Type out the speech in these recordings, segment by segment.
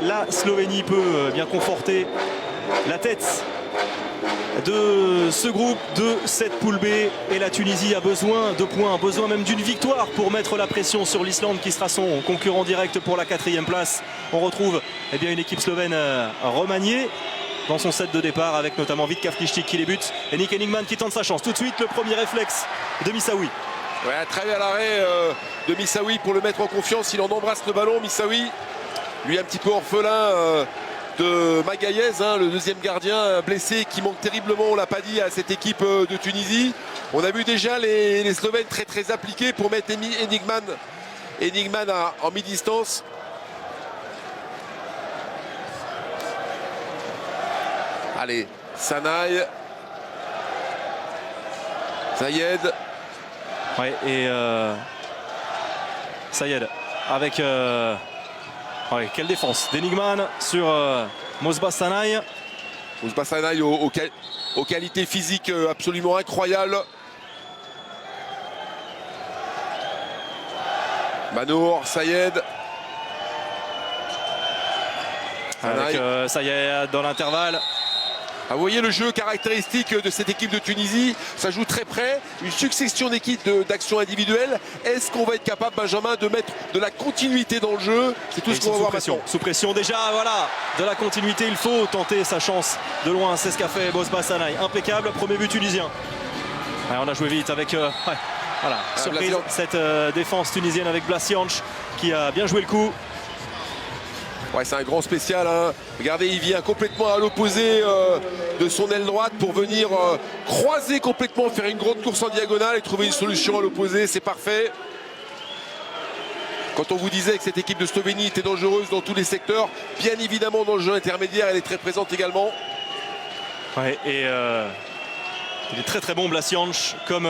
La Slovénie peut bien conforter la tête de ce groupe, de cette poule B, et la Tunisie a besoin de points, besoin même d'une victoire pour mettre la pression sur l'Islande qui sera son concurrent direct pour la 4e place. On retrouve bien une équipe slovène remaniée dans son set de départ avec notamment Vitka Vtištík qui débute et Nick Henigman qui tente sa chance. Tout de suite le premier réflexe de Missaoui. Ouais, très à l'arrêt de Missaoui pour le mettre en confiance. Il en embrasse le ballon, Missaoui. Lui un petit peu orphelin de Magaïez, le deuxième gardien blessé qui manque terriblement, on l'a pas dit, à cette équipe de Tunisie. On a vu déjà les Slovènes très appliqués pour mettre Henigman en mi-distance. Allez, Sanaï, Zayed. Ouais, et Zayed avec ouais, quelle défense d'Henigman sur Mosba Sanaï. Mosba Sanaï aux qualités physiques absolument incroyables. Manour, Zayed. Avec Zayed dans l'intervalle. Ah, vous voyez le jeu caractéristique de cette équipe de Tunisie, ça joue très près, une succession d'actions individuelles. Est-ce qu'on va être capable, Benjamin, de mettre de la continuité dans le jeu? C'est tout ce qu'on va voir maintenant. Sous pression déjà, voilà, de la continuité, il faut tenter sa chance de loin, c'est ce qu'a fait Mosba Sanaï. Impeccable, premier but tunisien. Ouais, on a joué vite avec, ouais, voilà, surprise, cette défense tunisienne avec Blasianch qui a bien joué le coup. Ouais, c'est un grand spécial. Regardez, il vient complètement à l'opposé de son aile droite pour venir croiser complètement, faire une grande course en diagonale et trouver une solution à l'opposé. C'est parfait. Quand on vous disait que cette équipe de Slovénie était dangereuse dans tous les secteurs, bien évidemment dans le jeu intermédiaire, elle est très présente également. Ouais, et il est très bon, Blasianch, comme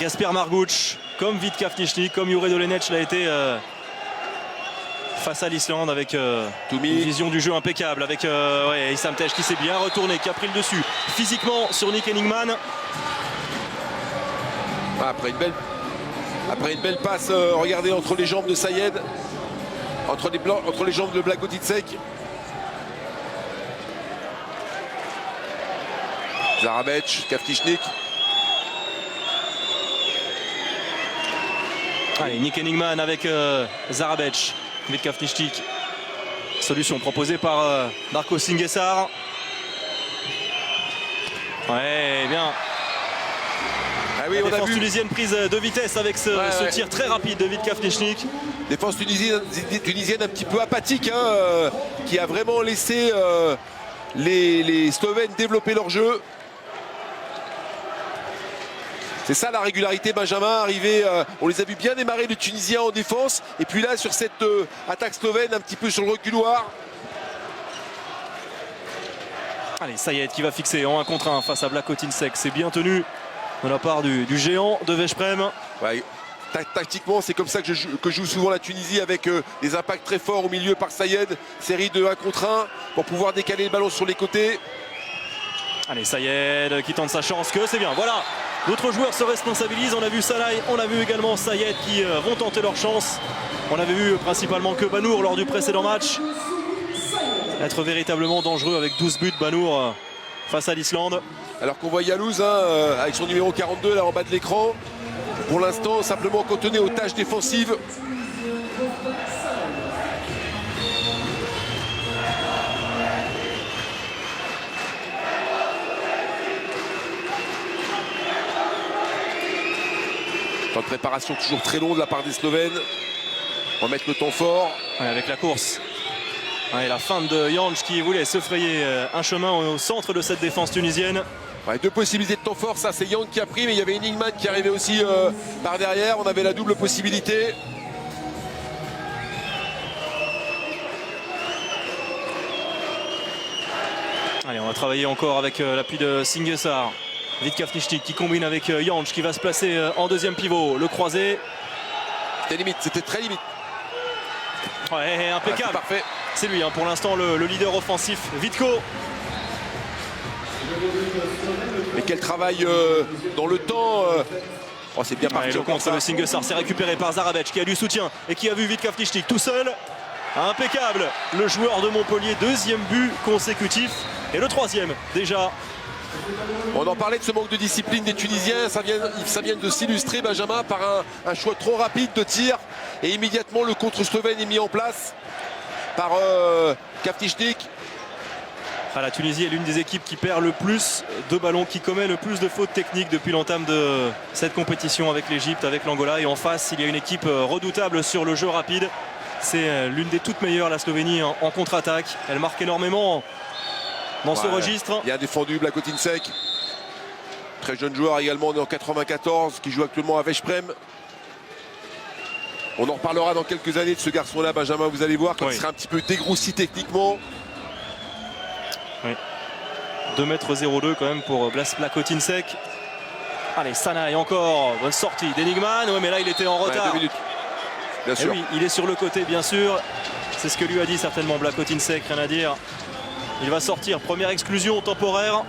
Gasper Marguč, comme Vitka Vtištík, comme Jure Dolenec l'a été face à l'Islande avec une vision du jeu impeccable, avec ouais, Issam Tej qui s'est bien retourné, qui a pris le dessus physiquement sur Nick Henigman. Après une belle passe, regardez, entre les jambes de Zayed, entre les jambes de Blagotinšek. Zarabec, Vtištík. Allez, Nick Henigman avec Zarabec. Vitka Vtištík, solution proposée par Darko Singesar. Ouais, bien. Ah oui, la on défense a vu tunisienne prise de vitesse avec ce tir très rapide de Vitka Vtištík. Défense tunisienne un petit peu apathique, qui a vraiment laissé les Slovènes développer leur jeu. C'est ça la régularité, Benjamin, arrivé, on les a vu bien démarrer les Tunisiens en défense, et puis là sur cette attaque slovène un petit peu sur le reculoir. Allez, Zayed qui va fixer en 1 contre 1 face à Blagotinšek, c'est bien tenu de la part du géant de Veszprém. Ouais, tactiquement c'est comme ça que joue souvent la Tunisie, avec des impacts très forts au milieu par Zayed, série de 1 contre 1 pour pouvoir décaler le ballon sur les côtés. Allez, Zayed qui tente sa chance, que c'est bien, voilà. D'autres joueurs se responsabilisent, on a vu Sanaï, on a vu également Zayed qui vont tenter leur chance. On avait vu principalement que Banour lors du précédent match être véritablement dangereux avec 12 buts, Banour face à l'Islande. Alors qu'on voit Yalouz avec son numéro 42 là en bas de l'écran. Pour l'instant simplement cantonné aux tâches défensives. Temps de préparation toujours très long de la part des Slovènes. On va mettre le temps fort. Ouais, avec la course. Ouais, la feinte de Janč qui voulait se frayer un chemin au centre de cette défense tunisienne. Ouais, 2 possibilités de temps fort, ça c'est Janč qui a pris, mais il y avait Henigman qui arrivait aussi par derrière. On avait la double possibilité. Allez, on va travailler encore avec l'appui de Singesar. Vitka Vtištík qui combine avec Janč qui va se placer en deuxième pivot. Le croisé. C'était limite, c'était très limite. Ouais, impeccable. Ouais, parfait. C'est lui, pour l'instant, le leader offensif, Vitko. Mais quel travail dans le temps. Oh, c'est bien parti. Le contre de Singesar, c'est récupéré par Zarabec qui a du soutien et qui a vu Vitka Vtištík tout seul. Impeccable, le joueur de Montpellier, deuxième but consécutif et le troisième déjà. On en parlait de ce manque de discipline des Tunisiens, ça vient de s'illustrer, Benjamin, par un choix trop rapide de tir et immédiatement le contre slovène est mis en place par Kavtichnik. La Tunisie est l'une des équipes qui perd le plus de ballons, qui commet le plus de fautes techniques depuis l'entame de cette compétition avec l'Égypte, avec l'Angola. Et en face, il y a une équipe redoutable sur le jeu rapide. C'est l'une des toutes meilleures, la Slovénie, en contre-attaque. Elle marque énormément dans ce registre. Bien défendu, Blagotinšek. Très jeune joueur également, né en 94, qui joue actuellement à Veszprém. On en reparlera dans quelques années de ce garçon-là, Benjamin, vous allez voir, quand il sera un petit peu dégroussi techniquement. Oui. 2,02 m quand même pour Blas Blagotinšek. Allez, Sanaï encore, bonne sortie d'Enigman. Oui, mais là il était en retard. 2 minutes. Bien sûr. Oui, il est sur le côté, bien sûr. C'est ce que lui a dit certainement Blagotinšek, rien à dire. Il va sortir, première exclusion temporaire.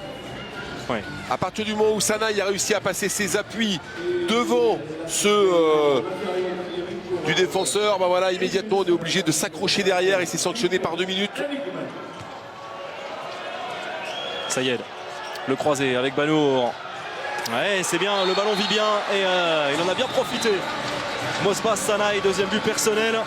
Oui. À partir du moment où Sanaï a réussi à passer ses appuis devant ceux du défenseur, ben voilà, immédiatement on est obligé de s'accrocher derrière et c'est sanctionné par 2 minutes. Sayed, le croisé avec Banour. Ouais, c'est bien, le ballon vit bien et il en a bien profité. Mosbas Sanaï, deuxième but personnel.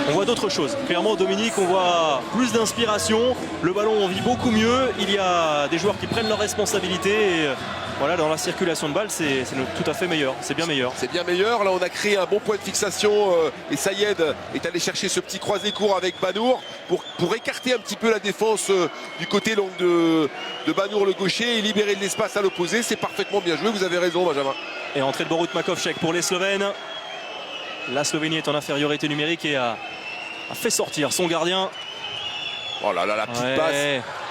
On voit d'autres choses. Clairement, Dominique, on voit plus d'inspiration. Le ballon, on vit beaucoup mieux. Il y a des joueurs qui prennent leurs responsabilités. Et voilà, dans la circulation de balles, c'est tout à fait meilleur. C'est bien meilleur. C'est bien meilleur. Là, on a créé un bon point de fixation. Et Sayed est allé chercher ce petit croisé court avec Banour pour écarter un petit peu la défense du côté donc, de Banour, le gaucher, et libérer de l'espace à l'opposé. C'est parfaitement bien joué. Vous avez raison, Benjamin. Et entrée de Borut Makovcek pour les Slovènes. La Slovénie est en infériorité numérique et a fait sortir son gardien. Oh là là, la petite passe.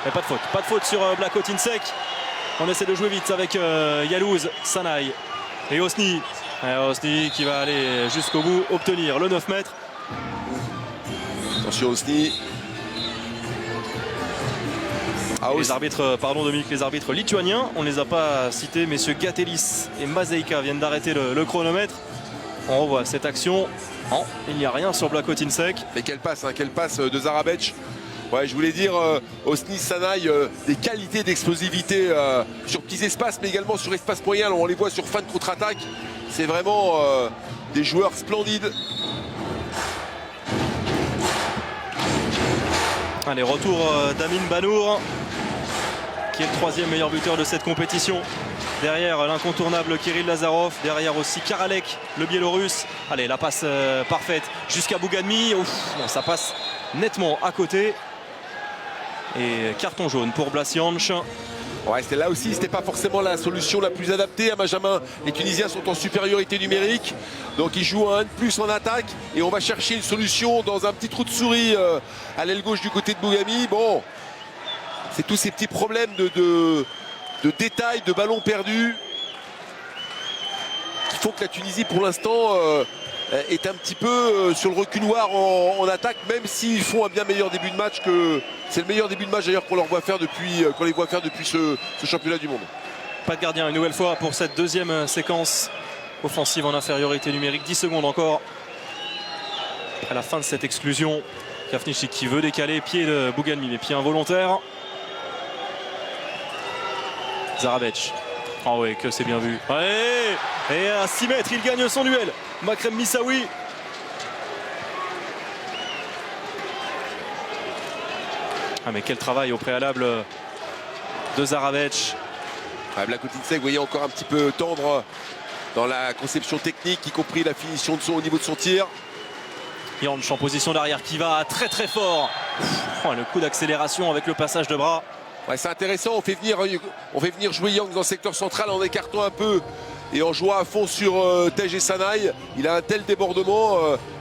Mais pas de faute. Pas de faute sur Blagotinšek. On essaie de jouer vite avec Yalouz, Sanaï et Hosni. Hosni qui va aller jusqu'au bout, obtenir le 9 mètres. Attention Hosni. Les arbitres, pardon Dominique, les arbitres lituaniens, on ne les a pas cités, messieurs Gatelis et Mazeika viennent d'arrêter le chronomètre. On revoit cette action. Non, il n'y a rien sur Blagotinšek. Mais quelle passe de Zarabec. Ouais, je voulais dire, Hosni, Sanaï, des qualités d'explosivité sur petits espaces, mais également sur espace moyen. On les voit sur fin de contre-attaque. C'est vraiment des joueurs splendides. Allez, retour d'Amin Banour, qui est le troisième meilleur buteur de cette compétition. Derrière l'incontournable Kirill Lazarov, derrière aussi Karalek, le Biélorusse. Allez, la passe parfaite jusqu'à Bougadmi. Ouf, non, ça passe nettement à côté. Et carton jaune pour Blasjanch. Ouais, là aussi, c'était pas forcément la solution la plus adaptée à Benjamin. Les Tunisiens sont en supériorité numérique, donc ils jouent un de plus en attaque. Et on va chercher une solution dans un petit trou de souris à l'aile gauche du côté de Bougami. Bon, c'est tous ces petits problèmes de détails, de ballons perdus qui font que la Tunisie, pour l'instant, est un petit peu sur le reculoir en attaque, même s'ils font un bien meilleur début de match que... C'est le meilleur début de match d'ailleurs qu'on les voit faire depuis ce championnat du monde. Pas de gardien une nouvelle fois pour cette deuxième séquence offensive en infériorité numérique. 10 secondes encore à la fin de cette exclusion. Kavtichnik qui veut décaler, pied de Bougadmi, mais pied involontaire. Zarabec. Ah ouais, que c'est bien vu. Ouais, et à 6 mètres, il gagne son duel. Makrem Missaoui. Ah mais quel travail au préalable de Zarabec. Blagotinšek, vous voyez, encore un petit peu tendre dans la conception technique, y compris la finition au niveau de son tir. Janč en position d'arrière qui va très très fort. Le coup d'accélération avec le passage de bras. Ouais, c'est intéressant, on fait venir jouer Yang dans le secteur central en écartant un peu et en jouant à fond sur Tej et Sanaï. Il a un tel débordement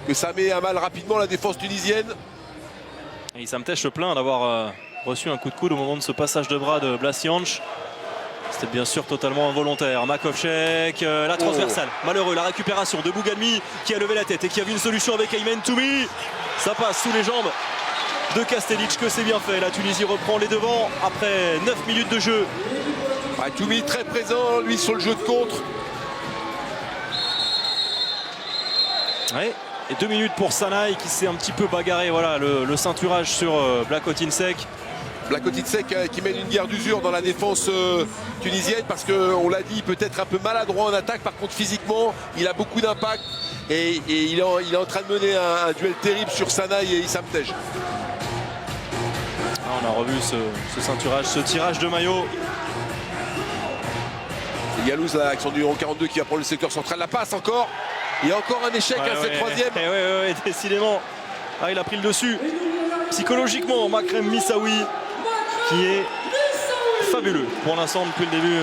que ça met à mal rapidement la défense tunisienne. Et Issam Tej se plaint d'avoir reçu un coup de coude au moment de ce passage de bras de Blasjanch. C'était bien sûr totalement involontaire. Makovcek, la transversale. Malheureux, la récupération de Bougadmi qui a levé la tête et qui a vu une solution avec Aymen Toumi. Ça passe sous les jambes de Kastelic, que c'est bien fait. La Tunisie reprend les devants après 9 minutes de jeu. Toumi très présent, lui, sur le jeu de contre. Ouais, Et 2 minutes pour Sanaï qui s'est un petit peu bagarré. Voilà le ceinturage sur Blakotinsek. Blakotinsek qui mène une guerre d'usure dans la défense tunisienne parce qu'on l'a dit, peut-être un peu maladroit en attaque. Par contre, physiquement, il a beaucoup d'impact et il est en train de mener un duel terrible sur Sanaï et Issam Tej. On a revu ce ceinturage, ce tirage de maillot. C'est Yalouz là, avec son numéro 42 qui va prendre le secteur central. La passe encore. Il y a encore un échec à cette troisième. Ouais, décidément. Ah, il a pris le dessus. Psychologiquement, Makrem Missaoui qui est fabuleux pour l'instant depuis le début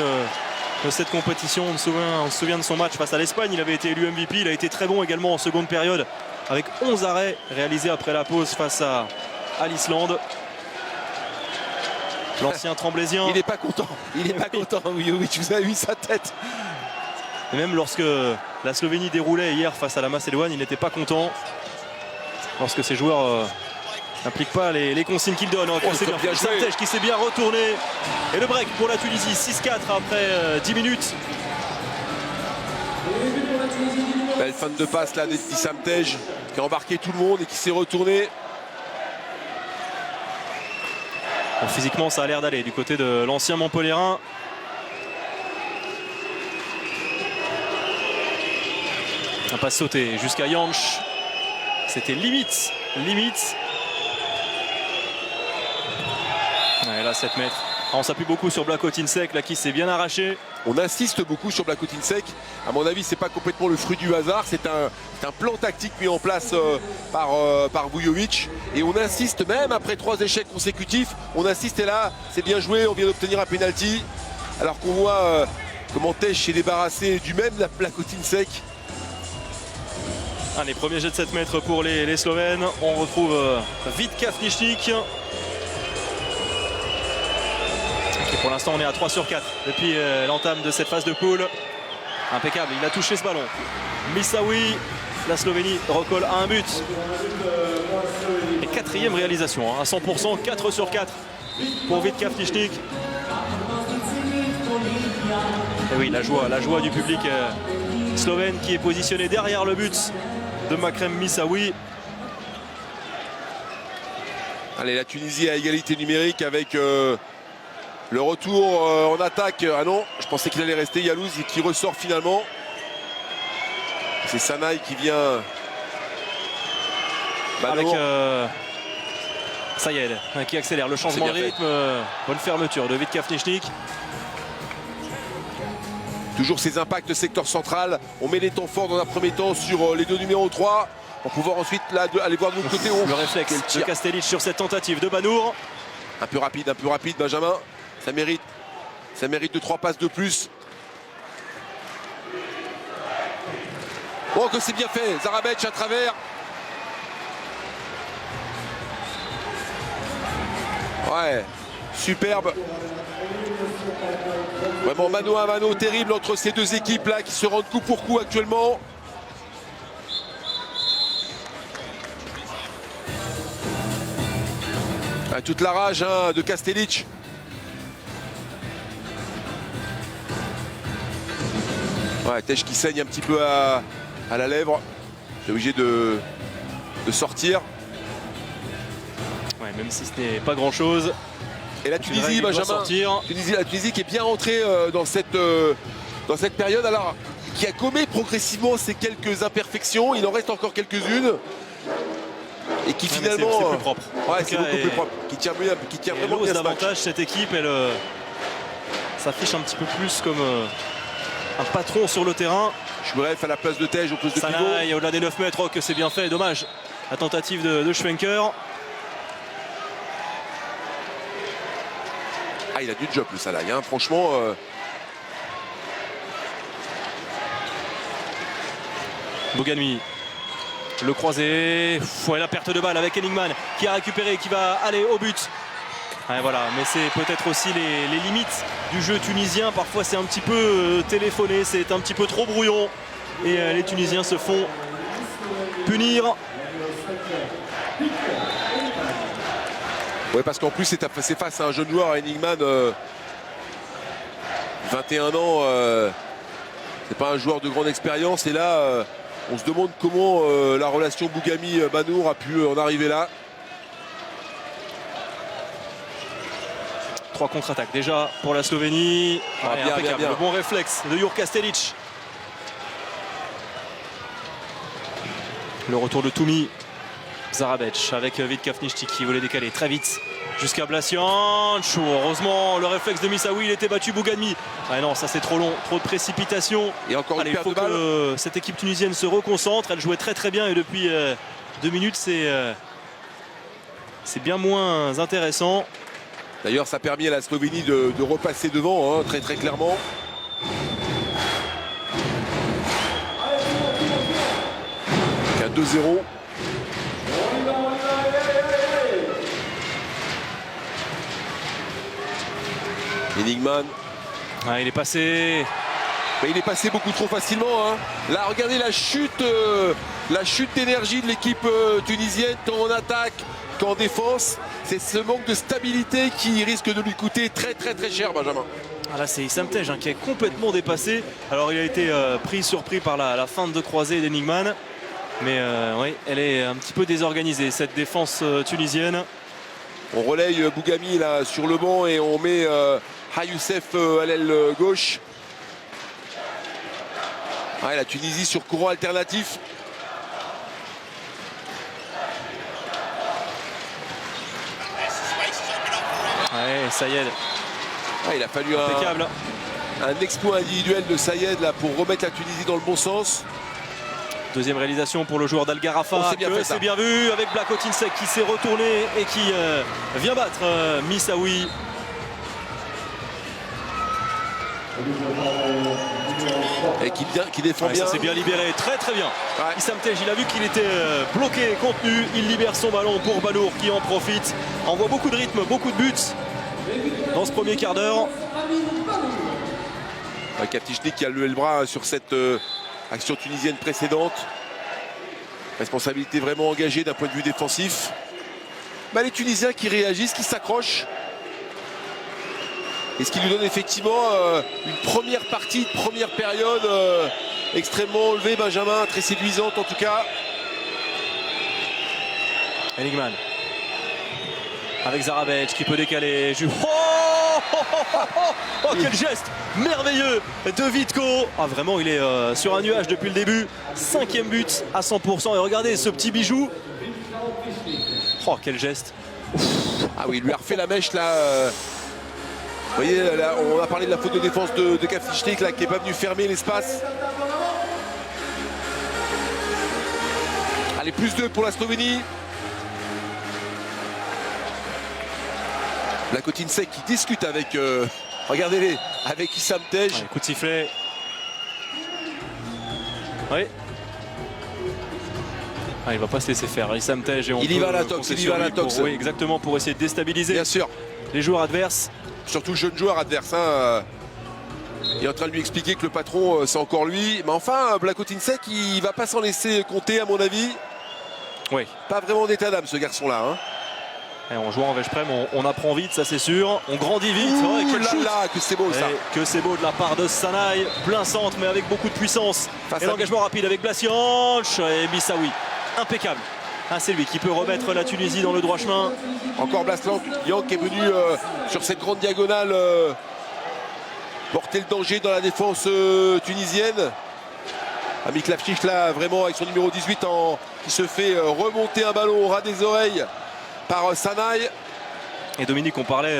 de cette compétition. On se souvient de son match face à l'Espagne. Il avait été élu MVP. Il a été très bon également en seconde période avec 11 arrêts réalisés après la pause face à l'Islande. L'ancien Tremblaisien. Il n'est pas content. Il n'est pas content. Vujović, vous avez vu sa tête. Et même lorsque la Slovénie déroulait hier face à la Macédoine, il n'était pas content. Lorsque ces joueurs n'appliquent pas les consignes qu'ils donnent. C'est bien Tej qui s'est bien retourné. Et le break pour la Tunisie. 6-4 après 10 minutes. Belle fin de passe là d'Issam Tej qui a embarqué tout le monde et qui s'est retourné. Bon, physiquement, ça a l'air d'aller du côté de l'ancien Montpellierin. Un passe sauté jusqu'à Jansch. C'était limite. Et là, 7 mètres. On s'appuie beaucoup sur Blakotinsek là qui s'est bien arraché. On insiste beaucoup sur Blakotinsek. À mon avis, c'est pas complètement le fruit du hasard. C'est un plan tactique mis en place par Vujović. Et on insiste même après 3 échecs consécutifs. On insiste et là, c'est bien joué. On vient d'obtenir un penalty. Alors qu'on voit comment Tej s'est débarrassé du même Blakotinsek. Les premiers jets de 7 mètres pour les Slovènes. On retrouve Vitka Fnišnik. Pour l'instant, on est à 3 sur 4 depuis l'entame de cette phase de poule. Impeccable, il a touché ce ballon. Missaoui, la Slovénie recolle à un but. Et 4e réalisation, à 100%, 4 sur 4 pour Vitka Fnišnik. Et oui, la joie du public slovène qui est positionné derrière le but de Makrem Missaoui. Allez, la Tunisie à égalité numérique avec le retour en attaque. Ah non, je pensais qu'il allait rester Yalouz et qui ressort finalement. C'est Sanaï qui vient. Avec Sayed qui accélère le changement de rythme. Bonne fermeture de Vitka Fnišnik. Toujours ces impacts secteur central. On met les temps forts dans un premier temps sur les deux numéros 3 pour pouvoir ensuite là, aller voir de l'autre côté. Le réflexe de Kastelic sur cette tentative de Banour. Un peu rapide Benjamin. Ça mérite de 3 passes de plus. Oh que c'est bien fait. Zarabec à travers. Ouais, superbe. Vraiment mano à mano terrible entre ces deux équipes là qui se rendent coup pour coup actuellement. Toute la rage de Kastelic. Ouais, Tej qui saigne un petit peu à la lèvre. C'est obligé de sortir. Ouais, même si ce n'est pas grand chose. Et la Tunisie, Benjamin, la Tunisie qui est bien rentrée dans cette période, alors qui a commis progressivement ces quelques imperfections. Il en reste encore quelques-unes. Et qui finalement. C'est plus propre. Ouais, c'est beaucoup plus propre. Qui tient vraiment bien ce match. Cette équipe, elle s'affiche un petit peu plus comme un patron sur le terrain. Bref, à la place de Tej au poste de pivot. Sanaï au-delà des 9 mètres, que c'est bien fait. Dommage. La tentative de Schwenker. Ah, il a du job le Sanaï, hein. Franchement. Boganmi. Le croisé. La perte de balle avec Henningman qui a récupéré, qui va aller au but. Ouais, voilà, mais c'est peut-être aussi les limites du jeu tunisien. Parfois c'est un petit peu téléphoné, c'est un petit peu trop brouillon. Et les Tunisiens se font punir. Ouais, parce qu'en plus c'est face à un jeune joueur, Henningman, 21 ans, c'est pas un joueur de grande expérience. Et là, On se demande comment la relation Bougami-Banour a pu en arriver là. 3 contre-attaques déjà pour la Slovénie. Impeccable. Le bon réflexe de Jurka Stelic. Le retour de Toumi. Zarabec avec Vitkafnichti qui voulait décaler très vite jusqu'à Blasianch. Heureusement, le réflexe de Missaoui, il était battu Bougami. Ah non, ça c'est trop long, trop de précipitation. Et encore une perte de balle. Que cette équipe tunisienne se reconcentre. Elle jouait très très bien et depuis 2 minutes, c'est bien moins intéressant. D'ailleurs, ça a permis à la Slovénie de repasser devant, hein, très très clairement. Un 2-0. Enigman. Ah, il est passé. Mais il est passé beaucoup trop facilement. Hein. Là, regardez la chute d'énergie de l'équipe tunisienne, tant en attaque qu'en défense. C'est ce manque de stabilité qui risque de lui coûter très très très cher, Benjamin. Ah là, c'est Issam Tej qui est complètement dépassé. Alors, il a été surpris par la feinte de croisée d'Enigman. Mais oui, elle est un petit peu désorganisée, cette défense tunisienne. On relaye Bougami là sur le banc et on met Youssef à l'aile gauche. Ouais, la Tunisie sur courant alternatif. Ouais, Sayed. Ouais, il a fallu un exploit individuel de Sayed là, pour remettre la Tunisie dans le bon sens. Deuxième réalisation pour le joueur d'Al Gharafa. C'est bien vu avec Blakotinsek qui s'est retourné et qui vient battre Missaoui. Et qui défend bien. Ça s'est bien libéré, très très bien. Ouais. Issam Tej, il a vu qu'il était bloqué, contenu. Il libère son ballon pour Banour qui en profite. Envoie beaucoup de rythme, beaucoup de buts dans ce premier quart d'heure. Kafnichti qui a levé le bras sur cette action tunisienne précédente. Responsabilité vraiment engagée d'un point de vue défensif. Les Tunisiens qui réagissent, qui s'accrochent. Et ce qui lui donne effectivement une première partie, une première période extrêmement enlevée, Benjamin, très séduisante en tout cas. Enigman avec Zarabec qui peut décaler. Oh, quel geste merveilleux de Vitko. Ah, vraiment, il est sur un nuage depuis le début. 5e but à 100%. Et regardez ce petit bijou. Oh, quel geste. Ah oui, il lui a refait la mèche là. Vous voyez, là, on a parlé de la faute de défense de Kafnichti là, qui n'est pas venu fermer l'espace. Allez, +2 pour la Slovénie. Blakotinsek qui discute avec, regardez-les, avec Issam Tej. Ouais, coup de sifflet. Oui. Ah, il va pas se laisser faire. Issam Tej, il y va à la tox, Oui, exactement, pour essayer de déstabiliser bien sûr les joueurs adverses. Surtout le jeune joueur adverse. Hein. Il est en train de lui expliquer que le patron, c'est encore lui. Mais enfin, Blakotinsek, il ne va pas s'en laisser compter, à mon avis. Oui. Pas vraiment d'état d'âme, ce garçon-là. Hein. Et en jouant en Veszprém, on apprend vite, ça c'est sûr. On grandit vite. Que c'est beau ça. Que c'est beau de la part de Sanaï. Plein centre, mais avec beaucoup de puissance. Et l'engagement rapide avec Blasianch et Missaoui. Impeccable. Ah, c'est lui qui peut remettre la Tunisie dans le droit chemin. Encore Blasianch qui est venu sur cette grande diagonale porter le danger dans la défense tunisienne. Miklafchich là, vraiment avec son numéro 18 qui se fait remonter un ballon au ras des oreilles par Sanaï. Et Dominique, on parlait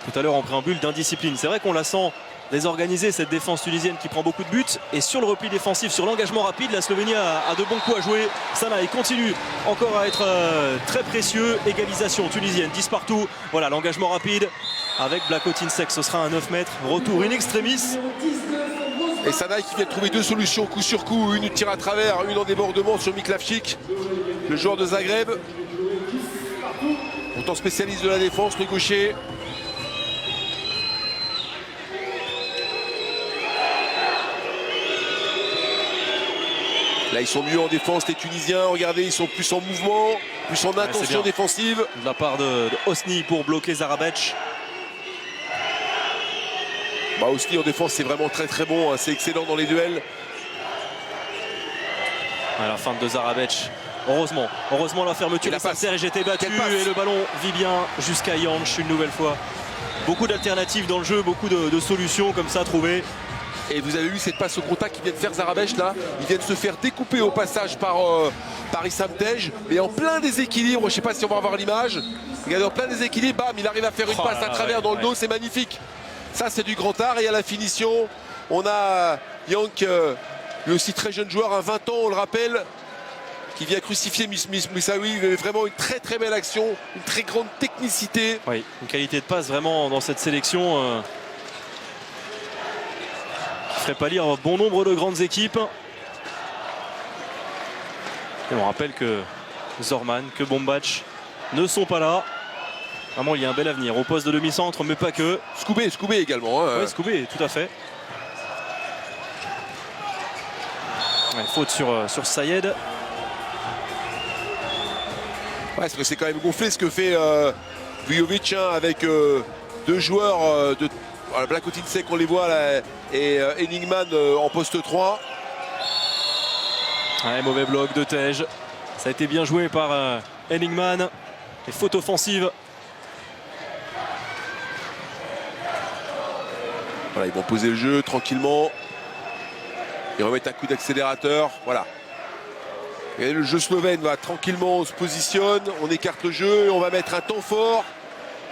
tout à l'heure en préambule d'indiscipline. C'est vrai qu'on la sent désorganisée, cette défense tunisienne qui prend beaucoup de buts. Et sur le repli défensif, sur l'engagement rapide, la Slovénie a de bons coups à jouer. Sanaï continue encore à être très précieux. Égalisation tunisienne, 10 partout. Voilà, l'engagement rapide avec Blakotinsek. Ce sera un 9 mètres. Retour in extremis. Et Sanaï qui vient de trouver deux solutions coup sur coup. Une tire à travers, une en débordement sur Miklafchich, le joueur de Zagreb. Pourtant spécialiste de la défense, le gaucher. Là, ils sont mieux en défense, les Tunisiens. Regardez, ils sont plus en mouvement, plus en intention défensive. De la part de Hosni pour bloquer Zarabec. Hosni en défense, c'est vraiment très très bon. Hein. C'est excellent dans les duels. À la fin de Zarabec. Heureusement la fermeture de Serge était battue et le ballon vit bien jusqu'à Jansch une nouvelle fois. Beaucoup d'alternatives dans le jeu, beaucoup de solutions comme ça trouvées. Et vous avez vu cette passe au contact qui vient de faire Zarabec là. Il vient de se faire découper au passage par Issam Tej, mais en plein déséquilibre. Je ne sais pas si on va avoir l'image. Regardez, en plein déséquilibre, bam, il arrive à faire une passe à travers dans le dos, c'est magnifique. Ça c'est du grand art. Et à la finition, on a Yank, lui aussi très jeune joueur, à 20 ans, on le rappelle, qui vient crucifier Moussaoui. Vraiment une très très belle action, une très grande technicité. Oui, une qualité de passe vraiment dans cette sélection qui ferait pâlir bon nombre de grandes équipes. Et on rappelle que Zorman, que Bombac ne sont pas là. Vraiment, il y a un bel avenir au poste de demi-centre, mais pas que. Scoubé également. Hein. Oui, Scoubé, tout à fait. Ouais, faute sur Sayed. Ouais, c'est quand même gonflé ce que fait Vujovic hein, avec deux joueurs de Blakotince on les voit là, et Enigman en poste 3. Ouais, mauvais bloc de Tej. Ça a été bien joué par Enigman. Et faute offensive. Voilà, ils vont poser le jeu tranquillement. Ils remettent un coup d'accélérateur. Voilà. Et le jeu slovène va tranquillement, on se positionne, on écarte le jeu et on va mettre un temps fort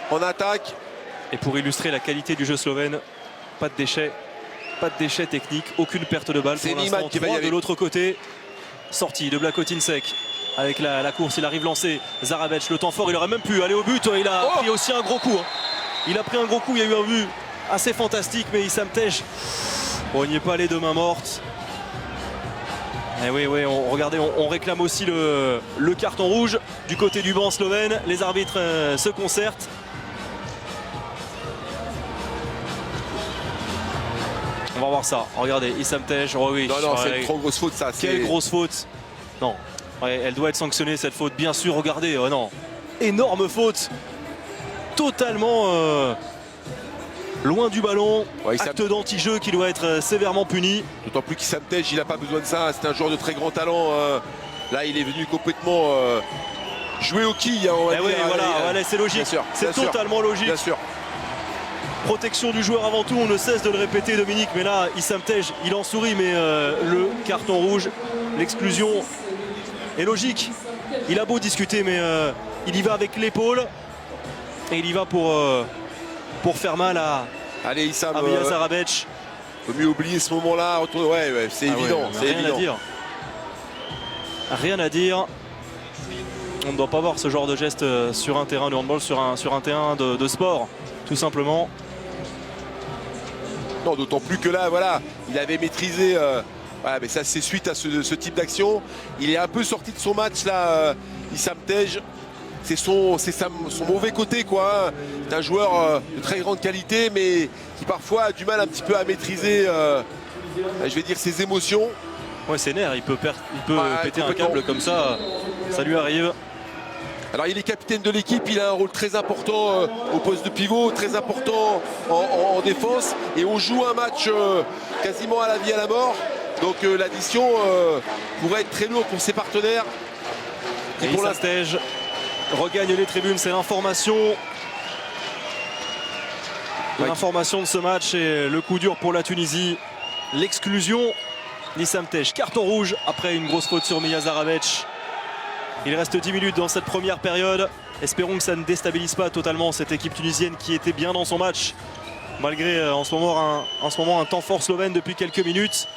en attaque. Et pour illustrer la qualité du jeu slovène, pas de déchets techniques, aucune perte de balle. C'est Enigman qui va y aller. De l'autre côté, sortie de Blakotince avec la course, il arrive lancé. Zarabec, le temps fort, il aurait même pu aller au but. Il a pris aussi un gros coup. Hein. Il a pris un gros coup, il y a eu un but assez fantastique, mais Issam Tej, il n'y est pas allé de main morte. Et oui, regardez, on réclame aussi le carton rouge du côté du banc slovène. Les arbitres se concertent. On va voir ça. Regardez, Issam Tej. Oh oui, non, c'est une trop grosse faute ça. Quelle grosse faute. Non, ouais, elle doit être sanctionnée cette faute, bien sûr. Regardez, non. Énorme faute. Totalement loin du ballon. Ouais, acte d'anti-jeu qui doit être sévèrement puni. D'autant plus qu'Issam Tej, il n'a pas besoin de ça. C'est un joueur de très grand talent. Là, il est venu complètement jouer au quille. Hein, on va dire. Oui, voilà, c'est logique. C'est totalement logique. Bien sûr. Protection du joueur avant tout, on ne cesse de le répéter, Dominique, mais là Issam Tej, il en sourit, mais le carton rouge, l'exclusion est logique. Il a beau discuter, mais il y va avec l'épaule et il y va pour faire mal à Mia Zarabec. Faut mieux oublier ce moment-là. Ouais, c'est évident. Ouais, c'est rien à dire. Rien à dire. On ne doit pas voir ce genre de geste sur un terrain de handball, sur un terrain de sport, tout simplement. Non, d'autant plus que là, voilà, il avait maîtrisé. Voilà, mais ça, c'est suite à ce type d'action. Il est un peu sorti de son match là, Issam Tej. C'est son mauvais côté, quoi. C'est un joueur de très grande qualité, mais qui parfois a du mal un petit peu à maîtriser, je vais dire, ses émotions. Ouais, c'est nerf. Il peut péter un câble comme ça. Ça lui arrive. Alors il est capitaine de l'équipe, il a un rôle très important au poste de pivot, très important en défense. Et on joue un match quasiment à la vie à la mort. Donc l'addition pourrait être très lourde pour ses partenaires. Et pour Issam Tej regagne les tribunes, c'est l'information. L'information de ce match et le coup dur pour la Tunisie. L'exclusion d'Issam Tej. Carton rouge après une grosse faute sur Mia Zarabec. Il reste 10 minutes dans cette première période. Espérons que ça ne déstabilise pas totalement cette équipe tunisienne qui était bien dans son match. Malgré en ce moment un temps fort slovène depuis quelques minutes.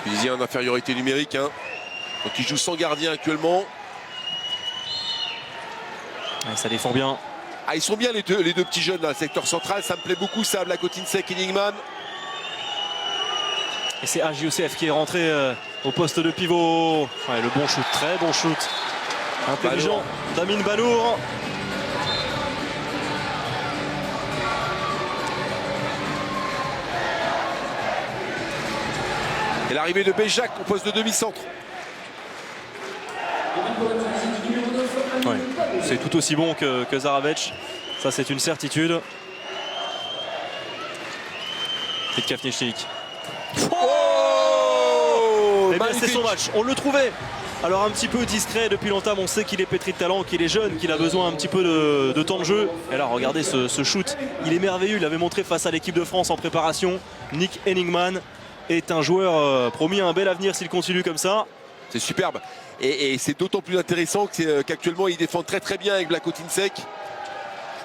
Tunisien en infériorité numérique. Hein. Donc il joue sans gardien actuellement. Ouais, ça défend bien. Ah, ils sont bien les deux petits jeunes dans le secteur central. Ça me plaît beaucoup ça, Blakotince et Enigman. Et c'est Haji Youssef qui est rentré au poste de pivot. Ouais, le bon shoot, très bon shoot. Intelligent d'Amin Banour. Et l'arrivée de Béjac au poste de demi-centre. Ouais, c'est tout aussi bon que Zarabec. Ça, c'est une certitude. Et Kafnichik Oh, eh bien, c'est son match. On le trouvait. Alors un petit peu discret depuis longtemps, on sait qu'il est pétri de talent, qu'il est jeune, qu'il a besoin un petit peu de temps de jeu. Et là, regardez ce shoot, il est merveilleux, il l'avait montré face à l'équipe de France en préparation. Nick Heningman est un joueur promis à un bel avenir s'il continue comme ça. C'est superbe. Et c'est d'autant plus intéressant qu'actuellement il défend très très bien avec Blagotinšek.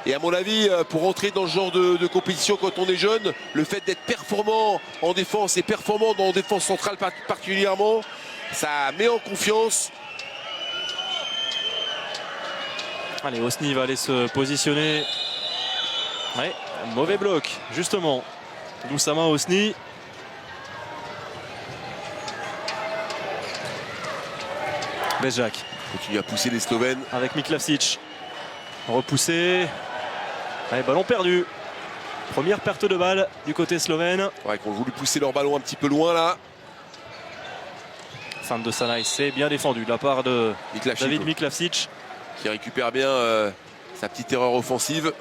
Et à mon avis, pour entrer dans ce genre de compétition quand on est jeune, le fait d'être performant en défense et performant en défense centrale particulièrement, ça met en confiance. Allez, Osni va aller se positionner. Ouais, mauvais bloc, justement. Doucement Osni. Bezjak. Continue à pousser les Slovènes. Avec Miklavsic. Repoussé. Allez, ballon perdu. Première perte de balle du côté slovène. Ouais, qui ont voulu pousser leur ballon un petit peu loin là. Fin de Sanaï, c'est bien défendu de la part de David Miklavsic. Qui récupère bien sa petite erreur offensive.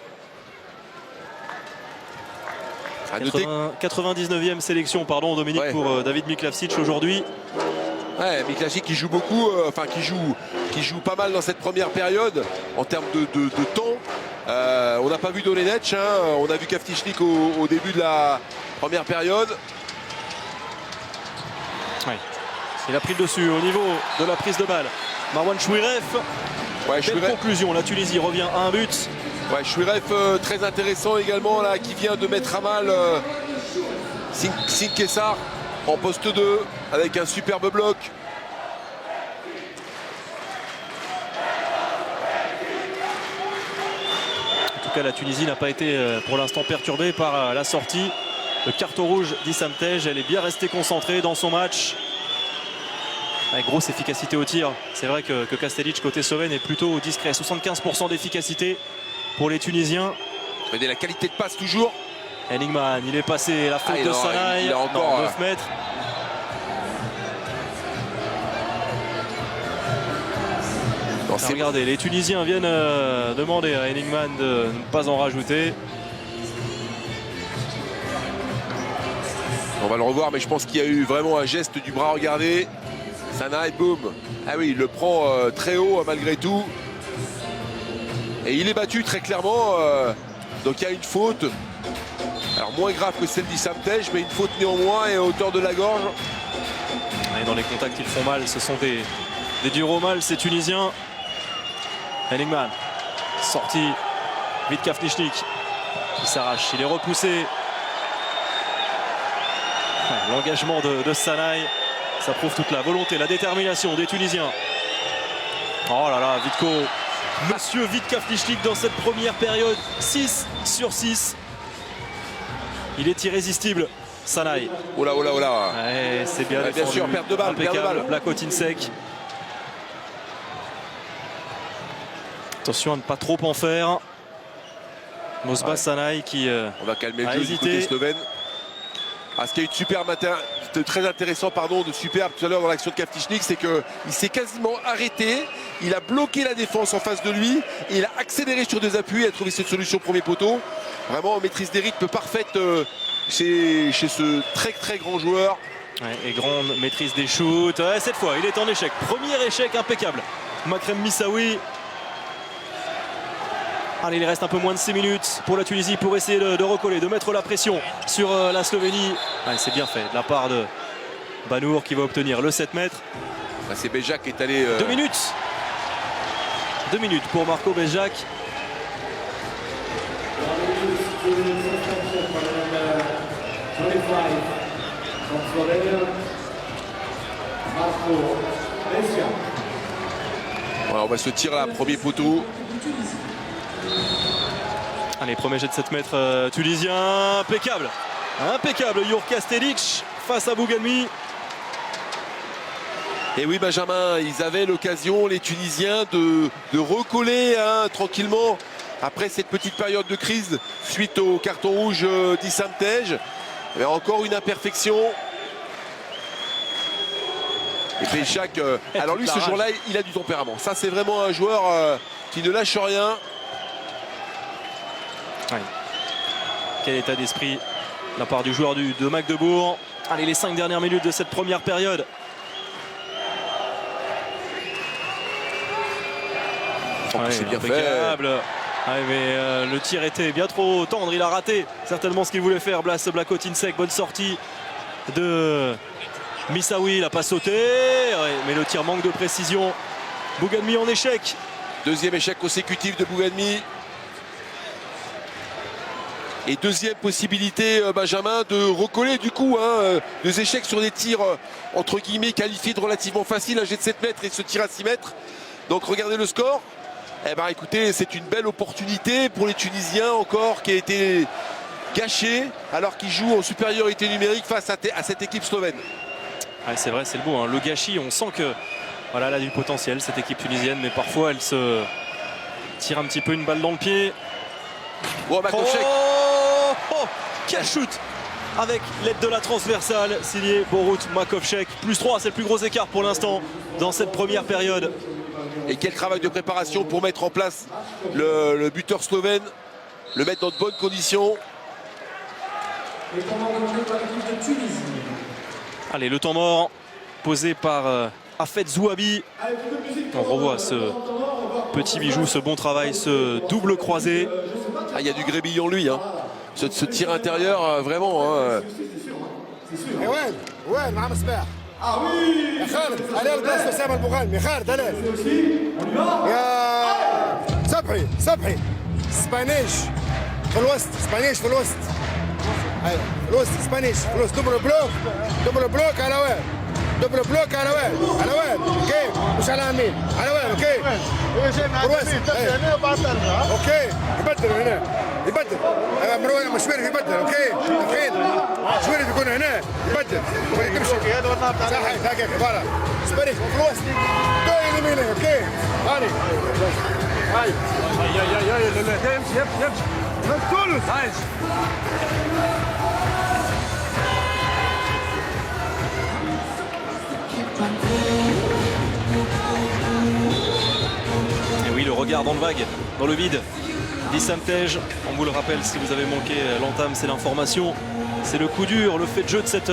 99e sélection, pardon Dominique, ouais, pour David Miklavsic aujourd'hui. Ouais, Miklavsic qui joue beaucoup, qui joue pas mal dans cette première période en termes de temps. On n'a pas vu Dolenec, hein, on a vu Kavtichnik au début de la première période. Ouais. Il a pris le dessus au niveau de la prise de balle. Marwan Chouiref. Ouais, quelle conclusion, la Tunisie revient à un but. Ouais, Chouiref très intéressant également là, qui vient de mettre à mal Sinkessar en poste 2 avec un superbe bloc. En tout cas, la Tunisie n'a pas été pour l'instant perturbée par la sortie de carton rouge d'Issam Tej. Elle est bien restée concentrée dans son match. Avec grosse efficacité au tir. C'est vrai que Kastelic côté slovène est plutôt discret. 75% d'efficacité pour les Tunisiens. Regardez la qualité de passe toujours. Heningman, il est passé, la faute de Sanaï. Il a encore 9 mètres. Non, regardez, les Tunisiens viennent demander à Heningman de ne pas en rajouter. On va le revoir, mais je pense qu'il y a eu vraiment un geste du bras. Regardez. Sanaï, boum. Ah oui, il le prend très haut malgré tout. Et il est battu très clairement. Donc il y a une faute. Alors moins grave que celle d'Issam Tej, mais une faute néanmoins et à hauteur de la gorge. Et dans les contacts ils font mal, ce sont des durs au mal ces Tunisiens. Heningman, sorti. Vite Kavtichnik qui s'arrache, il est repoussé. L'engagement de Sanaï. Ça prouve toute la volonté, la détermination des Tunisiens. Oh là là, Vitko. Monsieur Vit Kavtichnik dans cette première période. 6 sur 6. Il est irrésistible. Sanaï. Oh là, oh là, oh là. Ouais, c'est bien défendu. Bien sûr, perte de balle. Blagotinšek. Attention à ne pas trop en faire. Mosba Sanaï qui on va calmer le jeu du côté slovène. Ah, ce qui a eu de super très intéressant, de superbe tout à l'heure dans l'action de Kavtichnik, c'est qu'il s'est quasiment arrêté, il a bloqué la défense en face de lui, et il a accéléré sur des appuis, il a trouvé cette solution premier poteau. Vraiment en maîtrise des rythmes parfaite chez ce très très grand joueur. Ouais, et grande maîtrise des shoots. Ouais, cette fois, il est en échec. Premier échec impeccable. Makrem Missaoui. Allez, il reste un peu moins de 6 minutes pour la Tunisie pour essayer de recoller, de mettre la pression sur la Slovénie. Ouais, c'est bien fait de la part de Banour qui va obtenir le 7 mètres. C'est Bezjak qui est allé... 2 minutes. 2 minutes pour Marco Bezjak. Voilà, on va se tirer là, premier poteau. Allez, premier jet de 7 mètres tunisien, impeccable. Impeccable, Jur Kastelic face à Bougelmi. Et oui, Benjamin, ils avaient l'occasion, les Tunisiens, de recoller tranquillement après cette petite période de crise suite au carton rouge d'Issam Tej. Mais encore une imperfection. Et Bezjak, alors lui, ce jour-là, il a du tempérament. Ça, c'est vraiment un joueur qui ne lâche rien. Ouais. Quel état d'esprit de la part du joueur de Magdebourg. Allez, les 5 dernières minutes de cette première période. C'est bien impeccable. Ouais, mais le tir était bien trop tendre, il a raté certainement ce qu'il voulait faire. Blas Blakotinšek, bonne sortie de Missaoui, il n'a pas sauté, ouais, mais le tir manque de précision. Bougadmi en échec. Deuxième échec consécutif de Bougadmi. Et deuxième possibilité, Benjamin, de recoller du coup. Deux échecs sur des tirs entre guillemets qualifiés de relativement faciles. Un jet de 7 mètres et ce tir à 6 mètres. Donc regardez le score. Eh ben écoutez, c'est une belle opportunité pour les Tunisiens encore qui a été gâchée alors qu'ils jouent en supériorité numérique face à cette équipe slovène. Ouais, c'est vrai, c'est le beau, hein. Le gâchis, on sent que voilà, elle a du potentiel cette équipe tunisienne, mais parfois elle se tire un petit peu une balle dans le pied. Oh, Makovcek. Oh, quel shoot avec l'aide de la transversale signé Borut Makovcek. +3, c'est le plus gros écart pour l'instant dans cette première période. Et quel travail de préparation pour mettre en place le buteur slovène, le mettre dans de bonnes conditions. Allez, le temps mort posé par Hafez Zouabi. On revoit ce petit bijou, ce bon travail, ce double croisé. Ah, il y a du grébillon lui, hein. Ce tir intérieur, vraiment. Hein. Ah oui, يا خالد على البلاصه اسامه البغانمي يا خالد عليه يا صبحي سبانيش في الوسط في الوسط ايوه في الوسط سبانيش في الوسط دبل بلوك على وين على وين اوكي مش على يمين على وين اوكي في الوسط اوكي يبدل مروان مشويري يبدل اوكي تفخيل مشويري بيكون هنا يبدل تمشي صحيح هكاك برا سبانيش في الوسط دوي يمين اوكي هاني هاي يمشي تونس هاي Et oui, le regard dans le vague, dans le vide d'Issam Tej. On vous le rappelle, si vous avez manqué l'entame, c'est l'information. C'est le coup dur, le fait de jeu de cette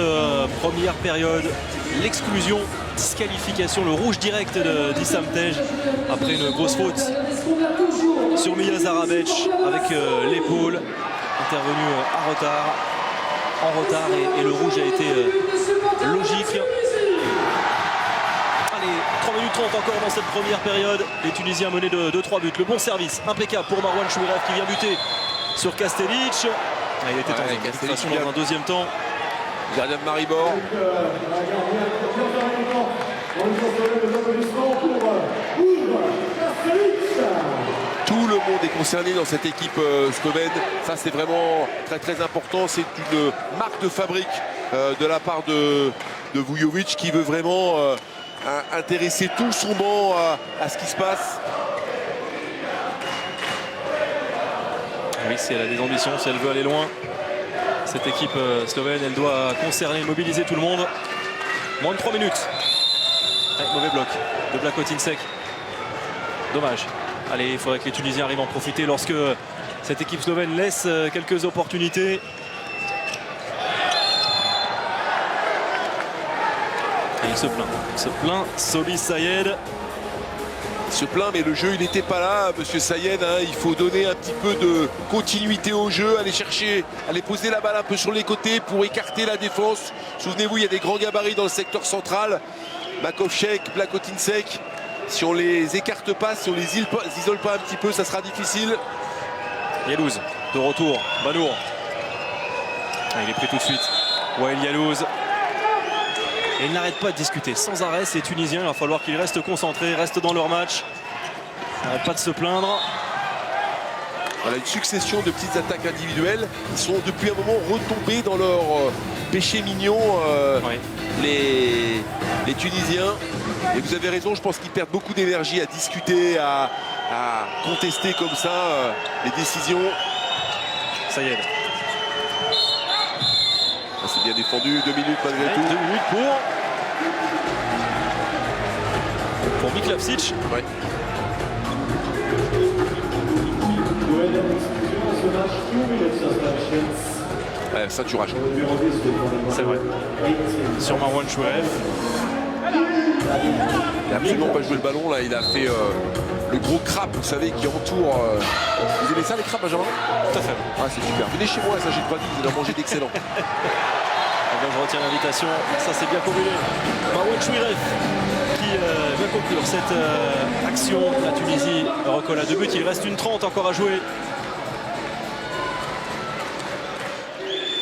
première période. L'exclusion, disqualification, le rouge direct d'Issam Tej après une grosse faute sur Mia Zarabec avec l'épaule. Intervenu en retard et le rouge a été logique. Allez, 3 minutes 30 encore dans cette première période. Les Tunisiens menés de 3 buts. Le bon service, impeccable pour Marwan Chouirev qui vient buter sur Kastelic. Ah, il était en dans un deuxième temps. Gardien de Maribor. Tout le monde est concerné dans cette équipe slovène. Ça, c'est vraiment très très important. C'est une marque de fabrique de la part de Vujovic qui veut vraiment intéresser tout son banc à ce qui se passe. Oui, si elle a des ambitions, si elle veut aller loin, cette équipe slovène, elle doit concerner, mobiliser tout le monde. Moins de 3 minutes. Avec mauvais bloc de Blakotinšek. Dommage. Allez, il faudrait que les Tunisiens arrivent à en profiter lorsque cette équipe slovène laisse quelques opportunités. Et il se plaint. Solis Sayed. Il se plaint, mais le jeu, il n'était pas là, monsieur Sayed. Hein. Il faut donner un petit peu de continuité au jeu, aller poser la balle un peu sur les côtés pour écarter la défense. Souvenez-vous, il y a des grands gabarits dans le secteur central. Makovcek, Blakotinšek. Si on les écarte pas, si on les isole pas un petit peu, ça sera difficile. Yalouz, de retour. Banour. Ah, il est pris tout de suite. Wael Yalouz. Et ils n'arrêtent pas de discuter sans arrêt. Ces Tunisiens, il va falloir qu'ils restent concentrés, restent dans leur match. Ils n'arrêtent pas de se plaindre. Voilà une succession de petites attaques individuelles. Ils sont depuis un moment retombés dans leur péché mignon, Oui. les Tunisiens. Et vous avez raison, je pense qu'ils perdent beaucoup d'énergie à discuter, à contester comme ça les décisions. Sayed. C'est bien défendu, 2 minutes malgré tout. 2 minutes pour Miklavsic. Ouais. ceinturage. C'est vrai. Sur Marwan Chouef. Il n'a absolument pas joué le ballon là, il a fait le gros crabe, vous savez, qui entoure. Vous aimez ça les crabes, Benjamin? Tout à fait. Ah, c'est super. Venez chez moi, ça j'ai pas dit, vous allez en manger d'excellent. Je retiens l'invitation, ça c'est bien corrélé. Marwan Chouef qui va conclure cette action. La Tunisie recolle à 2 buts, il reste une 30 encore à jouer.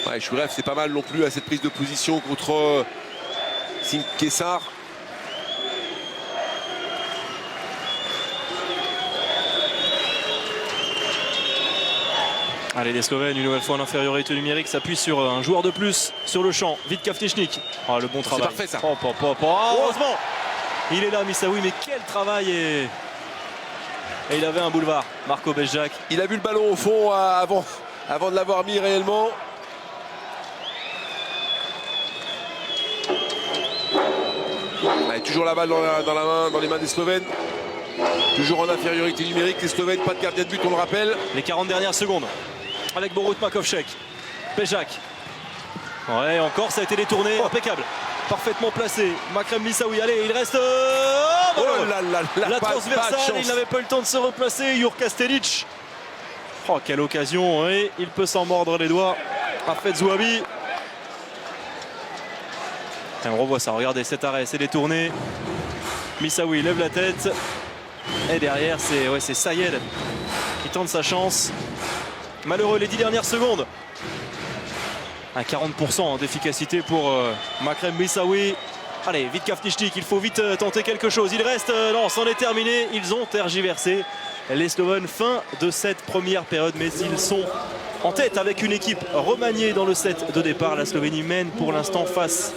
Ouais, Chouef, c'est pas mal non plus à cette prise de position contre Singh Kessar. Allez, les Slovènes, une nouvelle fois en infériorité numérique, s'appuie sur un joueur de plus sur le champ. Vitka Vtečnik. Oh, le bon travail. C'est parfait ça. Heureusement, il est là, Missaoui, mais quel travail et il avait un boulevard. Marco Bezjak. Il a vu le ballon au fond avant de l'avoir mis réellement. Allez, toujours la balle dans les mains des Slovènes. Toujours en infériorité numérique. Les Slovènes, pas de gardien de but, on le rappelle. Les 40 dernières secondes avec Borut Makovcek. Bezjak. Ouais, encore, ça a été détourné. Impeccable. Parfaitement placé. Makrem Missaoui. Allez, il reste. Oh là là, la transversale, il n'avait pas eu le temps de se replacer. Jur Kastelic. Oh, quelle occasion. Oui, il peut s'en mordre les doigts. Hafez Zouabi. Et on revoit ça. Regardez cet arrêt, c'est détourné. Missaoui lève la tête. Et derrière, c'est Sayed qui tente sa chance. Malheureux les 10 dernières secondes. À 40% d'efficacité pour Makrem Missaoui. Allez, Vitka Vtečnik, il faut vite tenter quelque chose. Il reste, non, c'en est terminé. Ils ont tergiversé. Les Slovènes, fin de cette première période, mais ils sont en tête avec une équipe remaniée dans le set de départ. La Slovénie mène pour l'instant face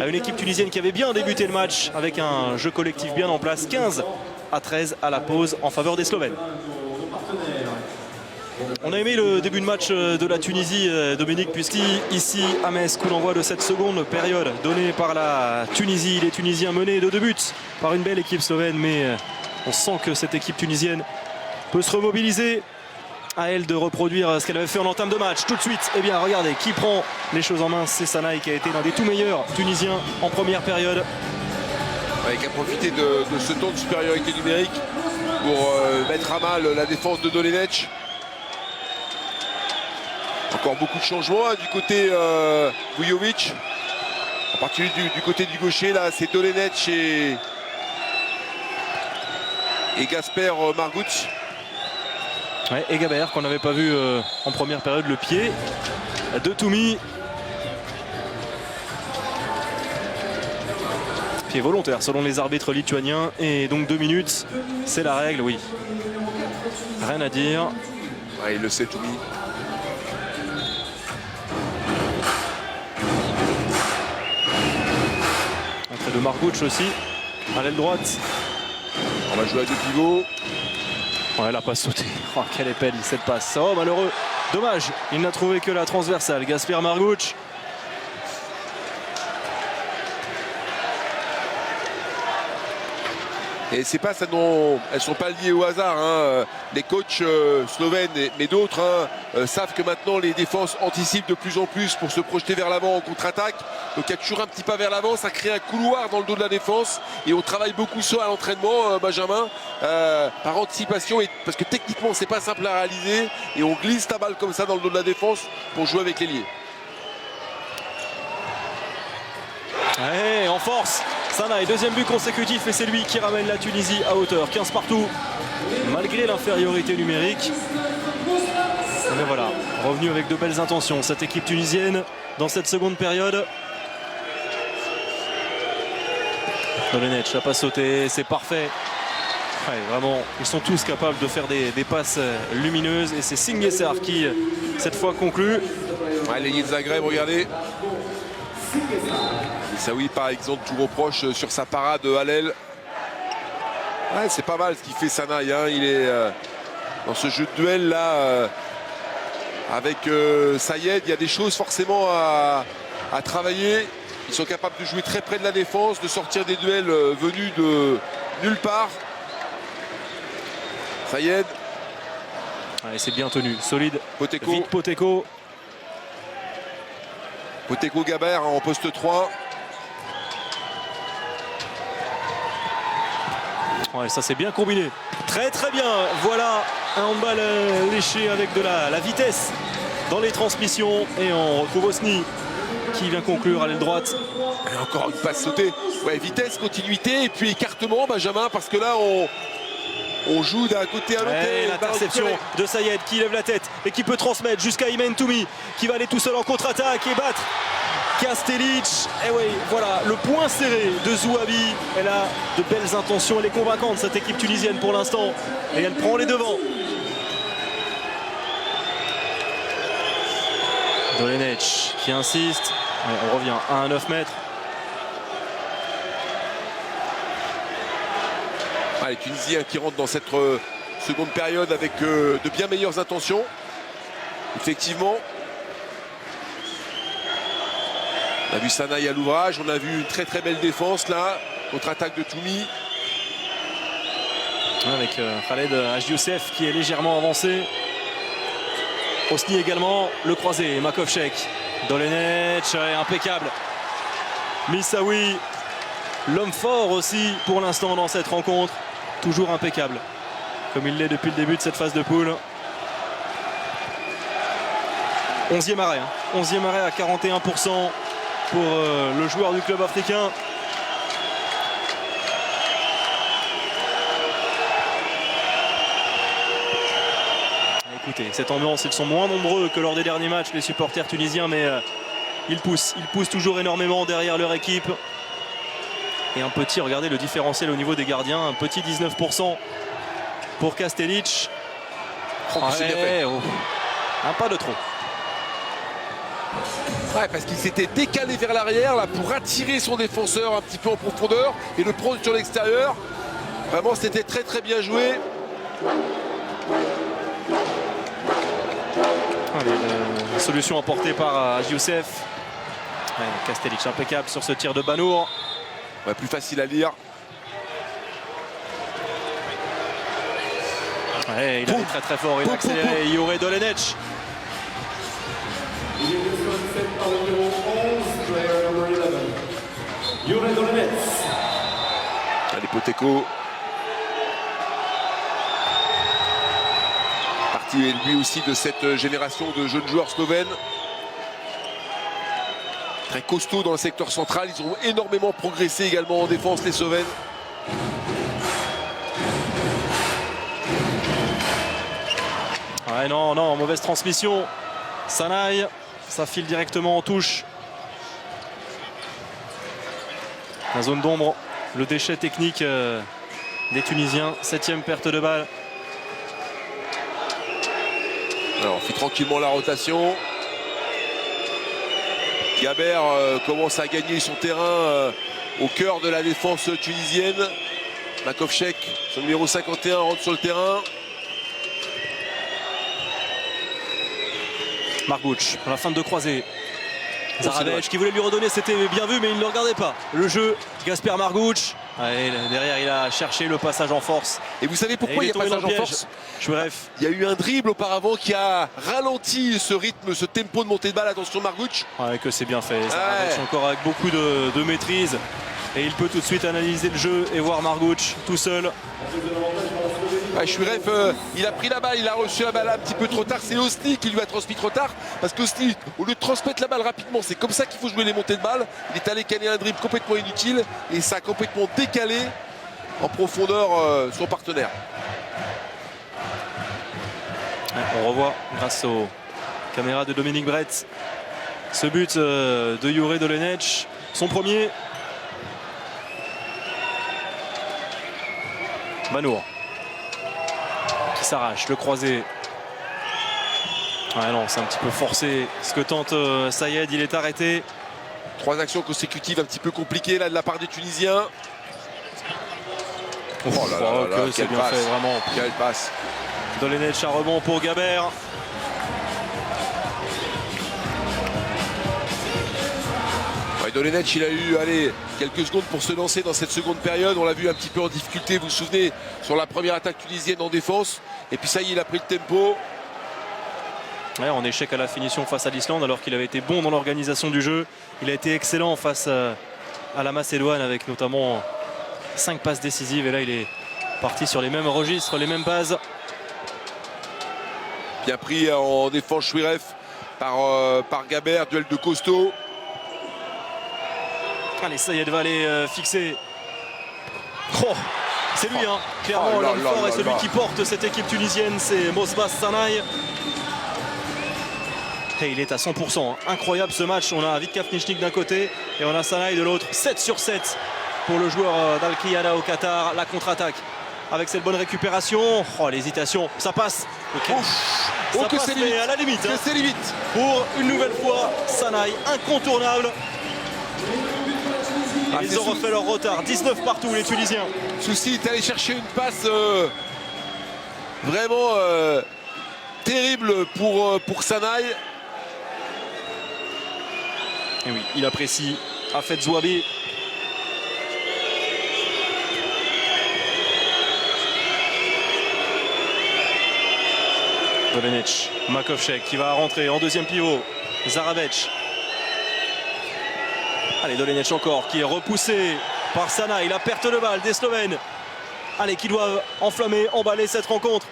à une équipe tunisienne qui avait bien débuté le match avec un jeu collectif bien en place. 15-13 à la pause en faveur des Slovènes. On a aimé le début de match de la Tunisie, Dominique, puisqu'ici à Metz, coup d'envoi de cette seconde période donnée par la Tunisie. Les Tunisiens menés de 2 buts par une belle équipe slovène, mais on sent que cette équipe tunisienne peut se remobiliser. À elle de reproduire ce qu'elle avait fait en entame de match. Tout de suite, eh bien regardez, qui prend les choses en main, c'est Sanaï qui a été l'un des tout meilleurs Tunisiens en première période. Ouais, qui a profité de ce temps de supériorité numérique pour mettre à mal la défense de Dolenech. Encore beaucoup de changements hein, du côté Vujovic. En particulier du côté du gaucher, là c'est Dolenech et Gasper Marguč. Ouais, et Gabert qu'on n'avait pas vu en première période, le pied de Toumi. Pied volontaire selon les arbitres lituaniens. Et donc 2 minutes, c'est la règle, oui. Rien à dire. Ouais, il le sait, Toumi. Entrée de Marguč aussi, à l'aile droite. On va jouer à 2 pivots. Ouais, la passe sautée. Oh, quelle épelle cette passe. Oh, malheureux. Dommage, il n'a trouvé que la transversale. Gasper Marguč. Et ces passes, elles ne sont pas liées au hasard. Hein. Les coachs slovènes, mais d'autres, savent que maintenant les défenses anticipent de plus en plus pour se projeter vers l'avant en contre-attaque. Donc il y a toujours un petit pas vers l'avant, ça crée un couloir dans le dos de la défense. Et on travaille beaucoup ça à l'entraînement, Benjamin, par anticipation. Parce que techniquement, c'est pas simple à réaliser. Et on glisse ta balle comme ça dans le dos de la défense pour jouer avec l'ailier. Ouais, en force. Sanaï, deuxième but consécutif et c'est lui qui ramène la Tunisie à hauteur. 15 partout, malgré l'infériorité numérique. Mais voilà, revenu avec de belles intentions cette équipe tunisienne dans cette seconde période. Dolenech n'a pas sauté, c'est parfait. Ouais, vraiment, ils sont tous capables de faire des passes lumineuses et c'est Singh Kessar qui, cette fois, conclut. Ouais, l'ailier de Zagreb, regardez. Missaoui par exemple tout reproche sur sa parade à l'aile. Ouais, c'est pas mal ce qu'il fait Sanaï, hein. Il est dans ce jeu de duel là avec Sayed. Il y a des choses forcément à travailler. Ils sont capables de jouer très près de la défense, de sortir des duels venus de nulle part. Sayed. Ouais, c'est bien tenu, solide. Poteko. Vite Poteko. Poteco Gaber en poste 3. Ouais, ça c'est bien combiné. Très très bien. Voilà un handball léché avec de la vitesse dans les transmissions. Et on retrouve Osni qui vient conclure à l'aile droite. Et encore une passe sautée. Ouais, vitesse, continuité et puis écartement, Benjamin, parce que là on joue d'un côté à l'autre. Et l'interception de Sayed qui lève la tête et qui peut transmettre jusqu'à Imen Toumi qui va aller tout seul en contre-attaque et battre Kastelic. Et oui, voilà, le point serré de Zouabi. Elle a de belles intentions, elle est convaincante cette équipe tunisienne pour l'instant. Et elle prend les devants. Dolenech qui insiste. Ouais, on revient à 9 mètres. Les Tunisiens qui rentrent dans cette seconde période avec de bien meilleures intentions. Effectivement. On a vu Sanaï à l'ouvrage, on a vu une très très belle défense là. Contre-attaque de Toumi. Avec Khaled Hajdiousef qui est légèrement avancé. Osni également, le croisé, Makovchek. Dolenech, impeccable. Missaoui, l'homme fort aussi pour l'instant dans cette rencontre. Toujours impeccable, comme il l'est depuis le début de cette phase de poule. 11e arrêt, 11e arrêt à 41% pour le joueur du club africain. Écoutez, cette ambiance, ils sont moins nombreux que lors des derniers matchs, les supporters tunisiens, mais ils poussent toujours énormément derrière leur équipe. Et un petit, regardez le différentiel au niveau des gardiens, un petit 19% pour Kastelic. C'est bien fait. Un pas de trop. Ouais, parce qu'il s'était décalé vers l'arrière là pour attirer son défenseur un petit peu en profondeur et le prendre sur l'extérieur. Vraiment, c'était très très bien joué. La solution apportée par Hajdiousef. Kastelic impeccable sur ce tir de Banour. Ouais, plus facile à lire. Ouais, il a été très très fort, il a accéléré. Youre Dolenech. Allez, Poteco. Parti lui aussi de cette génération de jeunes joueurs slovènes. Très costaud dans le secteur central. Ils ont énormément progressé également en défense, les Slovènes. Ouais, non, mauvaise transmission. Sanaï, ça file directement en touche. La zone d'ombre, le déchet technique des Tunisiens. 7e perte de balle. Alors, on fait tranquillement la rotation. Gaber commence à gagner son terrain au cœur de la défense tunisienne. Makovchek, son numéro 51, rentre sur le terrain. Margouch, pour la fin de croisée. Zaradej qui voulait lui redonner, c'était bien vu, mais il ne le regardait pas. Le jeu, Gasper Margouch. Ouais, derrière, il a cherché le passage en force. Et vous savez pourquoi il y a passage en force? Bref. Il y a eu un dribble auparavant qui a ralenti ce rythme, ce tempo de montée de balle. Attention Margouch. Ouais, que c'est bien fait. Zaradej encore avec beaucoup de maîtrise. Et il peut tout de suite analyser le jeu et voir Margouch tout seul. Ouais, Chouiref, il a pris la balle, il a reçu la balle un petit peu trop tard. C'est Osni qui lui a transmis trop tard. Parce qu'Osni, au lieu de transmettre la balle rapidement, c'est comme ça qu'il faut jouer les montées de balle. Il est allé caler un dribble complètement inutile. Et ça a complètement décalé en profondeur son partenaire. Ouais, on revoit grâce aux caméras de Dominique Brett ce but de Youre Dolenech. Son premier. Banour qui s'arrache, le croisé. Ouais, non, c'est un petit peu forcé ce que tente Sayed, il est arrêté. 3 actions consécutives un petit peu compliquées là de la part des Tunisiens. Oh là là, c'est bien fait, vraiment. Quelle passe. Dolenech à rebond pour Gaber. Dolenech, il a eu quelques secondes pour se lancer dans cette seconde période. On l'a vu un petit peu en difficulté, vous vous souvenez, sur la première attaque tunisienne en défense. Et puis ça y est, il a pris le tempo. Ouais, en échec à la finition face à l'Islande alors qu'il avait été bon dans l'organisation du jeu. Il a été excellent face à la Macédoine avec notamment 5 passes décisives. Et là il est parti sur les mêmes registres, les mêmes bases. Bien pris en défense Chouiref par Gabert, duel de costaud. Allez, Sayed va aller fixer. Oh, c'est lui, hein. Clairement, l'homme fort et celui qui porte cette équipe tunisienne, c'est Mosbas Sanaï. Et il est à 100%. Hein. Incroyable ce match. On a Vitka Fnichnik d'un côté et on a Sanaï de l'autre. 7 sur 7 pour le joueur d'Al-Qiyada au Qatar. La contre-attaque avec cette bonne récupération. Oh, l'hésitation, ça passe. Okay. Ça que passe, c'est mais limite. à la limite. Hein. C'est limite. Pour une nouvelle fois, Sanaï, incontournable. Ils ont refait leur retard. 19 partout, les Tunisiens. Souci est allé chercher une passe vraiment terrible pour Sanaï. Et oui, il apprécie Hafez Zouabi. Dolenec, Makovcek qui va rentrer en deuxième pivot. Zarabec. Allez, Dolenec encore qui est repoussé par Sanaï. La perte de balle des Slovènes. Allez, qui doivent enflammer, emballer cette rencontre.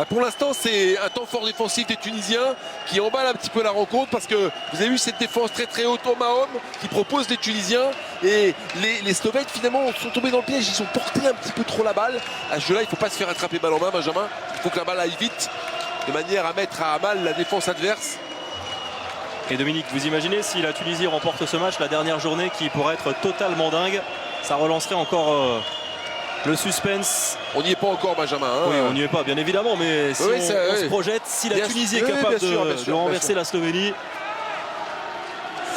Pour l'instant, c'est un temps fort défensif des Tunisiens qui emballe un petit peu la rencontre parce que vous avez vu cette défense très très haute homme à homme qui propose les Tunisiens et les Slovènes finalement sont tombés dans le piège, ils ont porté un petit peu trop la balle. À ce jeu-là, il ne faut pas se faire attraper balle en main, Benjamin. Il faut que la balle aille vite de manière à mettre à mal la défense adverse. Et Dominique, vous imaginez si la Tunisie remporte ce match, la dernière journée qui pourrait être totalement dingue, ça relancerait encore le suspense. On n'y est pas encore, Benjamin. Hein. Oui, on n'y est pas, bien évidemment, mais si on se projette, si la Tunisie est capable de renverser la Slovénie.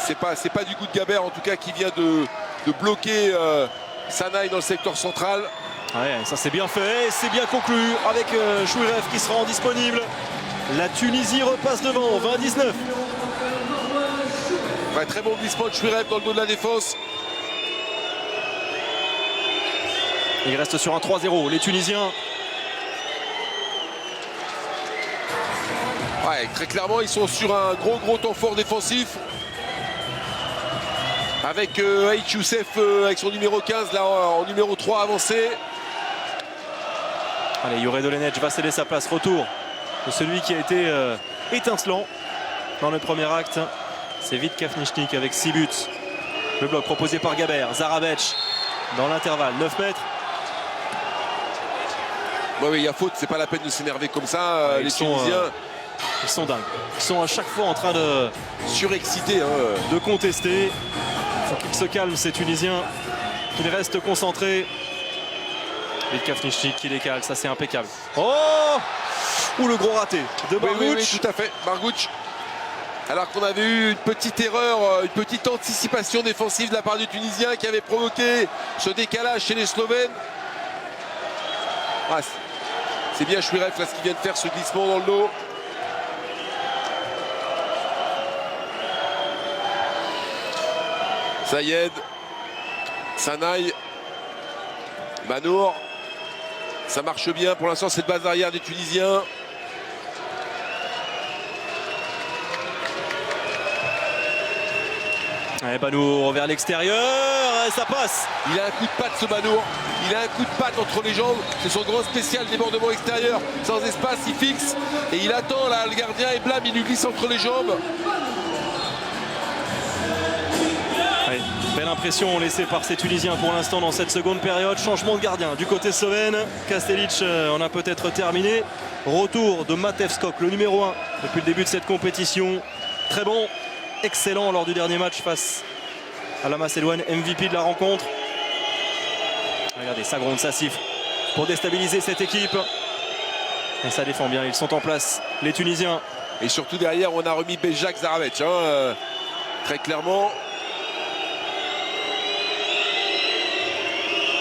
C'est pas du goût de Gabert, en tout cas, qui vient de bloquer Sanaï dans le secteur central. Ouais, ça c'est bien fait, c'est bien conclu avec Chouiref qui sera disponible. La Tunisie repasse devant, 20-19. Ouais, très bon glissement de Chouiref dans le dos de la défense. Il reste sur un 3-0, les Tunisiens. Ouais, très clairement, ils sont sur un gros temps fort défensif. Avec Aït Youssef avec son numéro 15, là en numéro 3 avancé. Allez, Youre Dolenec va céder sa place. Retour de celui qui a été étincelant dans le premier acte. C'est Vitka Fnichnik avec 6 buts. Le bloc proposé par Gabert. Zarabec dans l'intervalle, 9 mètres. Oui, il y a faute, c'est pas la peine de s'énerver comme ça. Les Tunisiens. Ils sont dingues. Ils sont à chaque fois en train de surexcités. De contester. Il faut qu'ils se calment, ces Tunisiens. Qu'ils restent concentrés. Vitka Fnichnik qui décale, ça c'est impeccable. Oh! Ouh, le gros raté de Bargouch. Oui, tout à fait. Bargouch. Alors qu'on avait eu une petite erreur, une petite anticipation défensive de la part du Tunisien qui avait provoqué ce décalage chez les Slovènes. Ah, c'est bien Chouiref là ce qu'il vient de faire, ce glissement dans le dos. Sayed, Sanaï, Manour. Ça marche bien pour l'instant cette base arrière des Tunisiens. Allez, Banour vers l'extérieur, ça passe. Il a un coup de patte ce Banour. Il a un coup de patte entre les jambes. C'est son grand spécial débordement extérieur. Sans espace, il fixe. Et il attend là, le gardien est blâme, il lui glisse entre les jambes. Allez, belle impression laissée par ces Tunisiens pour l'instant dans cette seconde période. Changement de gardien du côté slovène. Kastelic en a peut-être terminé. Retour de Matev Skok, le numéro 1 depuis le début de cette compétition. Très bon. Excellent lors du dernier match face à la Macédoine, MVP de la rencontre. Regardez, ça gronde, ça siffle pour déstabiliser cette équipe. Et ça défend bien, ils sont en place, les Tunisiens. Et surtout derrière, on a remis Béjac Zarabec, très clairement.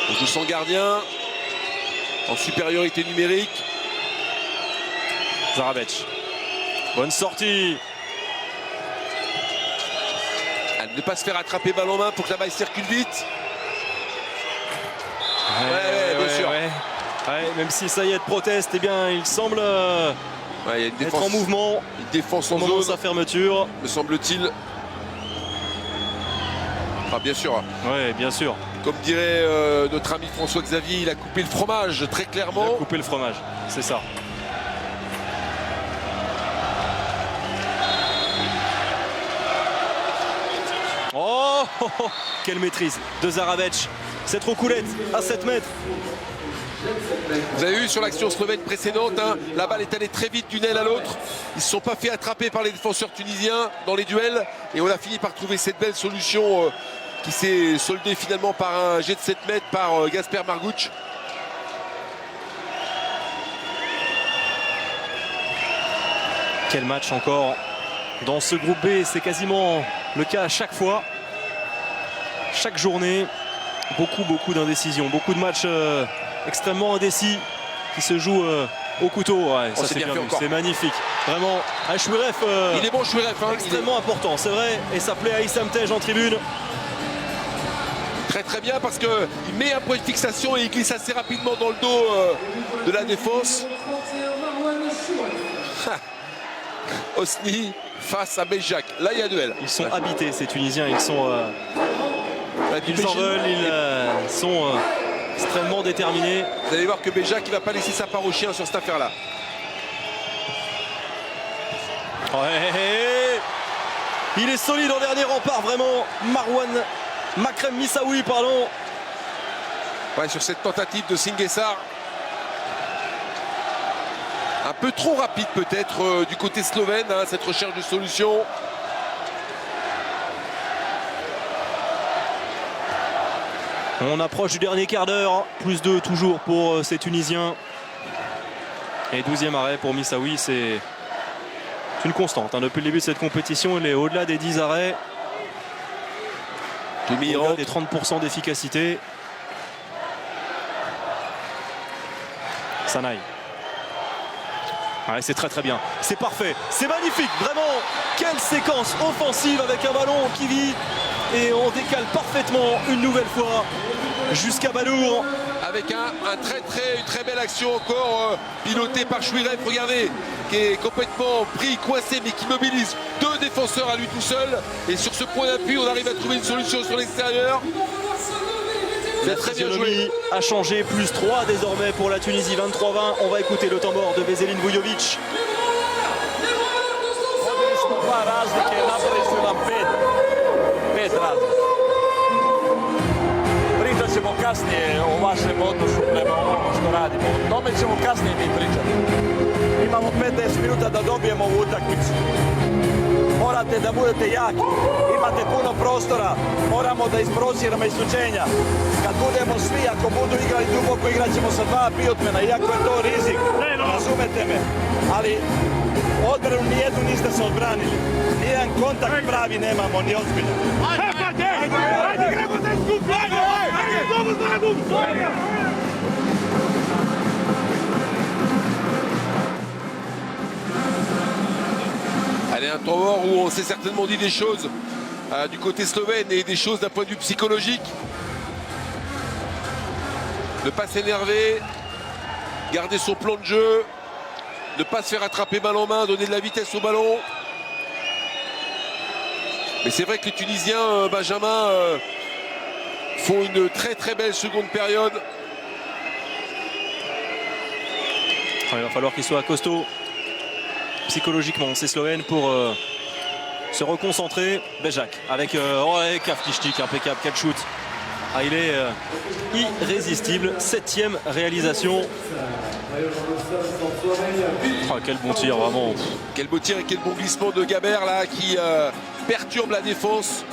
On joue sans gardien, en supériorité numérique. Zarabec, bonne sortie. Ne pas se faire attraper balle en main pour que la balle circule vite. Bien sûr. Ouais, même si Sayed proteste, eh bien, il semble Ouais, il y a une être défense, en mouvement une défense au en moment de zone, sa fermeture. me semble-t-il. Enfin, bien sûr, Oui, bien sûr. comme dirait notre ami François Xavier, il a coupé le fromage très Il a clairement. coupé le fromage, c'est ça. Oh, oh, oh, quelle maîtrise de Zarabec. Cette roucoulette à 7 mètres. Vous avez vu sur l'action slovène précédente, hein, la balle est allée très vite d'une aile à l'autre. Ils ne se sont pas fait attraper par les défenseurs tunisiens dans les duels. Et on a fini par trouver cette belle solution qui s'est soldée finalement par un jet de 7 mètres par Gasper Margouch. Quel match encore dans ce groupe B. C'est quasiment le cas à chaque fois. Chaque journée. Beaucoup d'indécisions. Beaucoup de matchs extrêmement indécis qui se jouent au couteau. Ouais, ça c'est c'est bien bien fait vu. encore. C'est magnifique. Vraiment, un Chouiref Il est bon, Chouiref. Hein, extrêmement important, c'est vrai. Et ça plaît à Issam Tej en tribune. Très très bien parce qu'il met un point de fixation et il glisse assez rapidement dans le dos de la défense. Osni face à Beljak. Là, il y a duel. Ils sont habités, ces Tunisiens. Ils sont, ils en veulent. Ils sont extrêmement déterminés. Vous allez voir que Beljak ne va pas laisser sa part au chien sur cette affaire-là. Ouais. Il est solide en dernier rempart, vraiment. Makrem Missaoui, pardon. Ouais, sur cette tentative de Singuessar. Un peu trop rapide peut-être du côté slovène, hein, cette recherche de solution. On approche du dernier quart d'heure. Plus 2 toujours pour ces Tunisiens. Et 12e arrêt pour Missaoui, c'est une constante. Hein. Depuis le début de cette compétition, il est au-delà des 10 arrêts. Au-delà des 30% d'efficacité. Sanaï. Ouais, c'est très bien. C'est parfait. C'est magnifique. Vraiment, quelle séquence offensive avec un ballon qui vit. Et on décale parfaitement une nouvelle fois jusqu'à Balour. Avec une très belle action encore pilotée par Chouiref, regardez, qui est complètement pris, coincé, mais qui mobilise 2 défenseurs à lui tout seul. Et sur ce point d'appui, on arrive à trouver une solution sur l'extérieur. La physionomie a changé, plus 3 désormais pour la Tunisie, 23-20. On va écouter le temps mort de Veselin Vujović. Pričat ćemo kasnije o vašem odnosu prema onome što radimo. O tome ćemo kasnije mi pričati. Imamo 15 minuta da dobijemo ovu utakmicu. Morate da budete jaki, imate puno prostora, moramo da isprovociramo isključenja. Kad budemo svi, ako budu igrali duboko, igrat ćemo sa 2 bijotmena, iako je to rizik, razumete me. Ali odbranu nijednu niste se odbranili. Nijedan kontakt pravi nemamo, ni ozbiljan. Allez, un temps mort où on s'est certainement dit des choses du côté slovène et des choses d'un point de vue psychologique. Ne pas s'énerver, garder son plan de jeu, ne pas se faire attraper balle en main, donner de la vitesse au ballon. Mais c'est vrai que les Tunisiens, Benjamin, font une très belle seconde période. Il va falloir qu'ils soient costauds psychologiquement, ces Slovènes, pour se reconcentrer. Beljak avec Kaftištík, impeccable, 4 shoots. Ah, il est irrésistible. 7e réalisation. Oh, quel bon tir, vraiment. Quel beau tir et quel bon glissement de Gaber là qui perturbe la défense.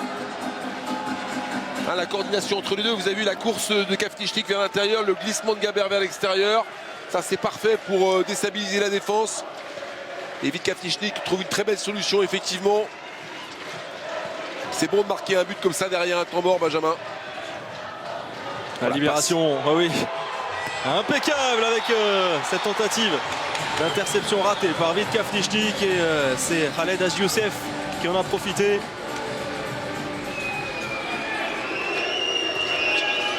Hein, la coordination entre les deux, vous avez vu la course de Kaftištík vers l'intérieur, le glissement de Gaber vers l'extérieur. Ça c'est parfait pour déstabiliser la défense. Et vite Kaftištík trouve une très belle solution effectivement. C'est bon de marquer un but comme ça derrière un temps mort, Benjamin. La libération, ah oui, impeccable avec cette tentative d'interception ratée par Vit Kaftištík, et c'est Khaled Azyoussef qui en a profité.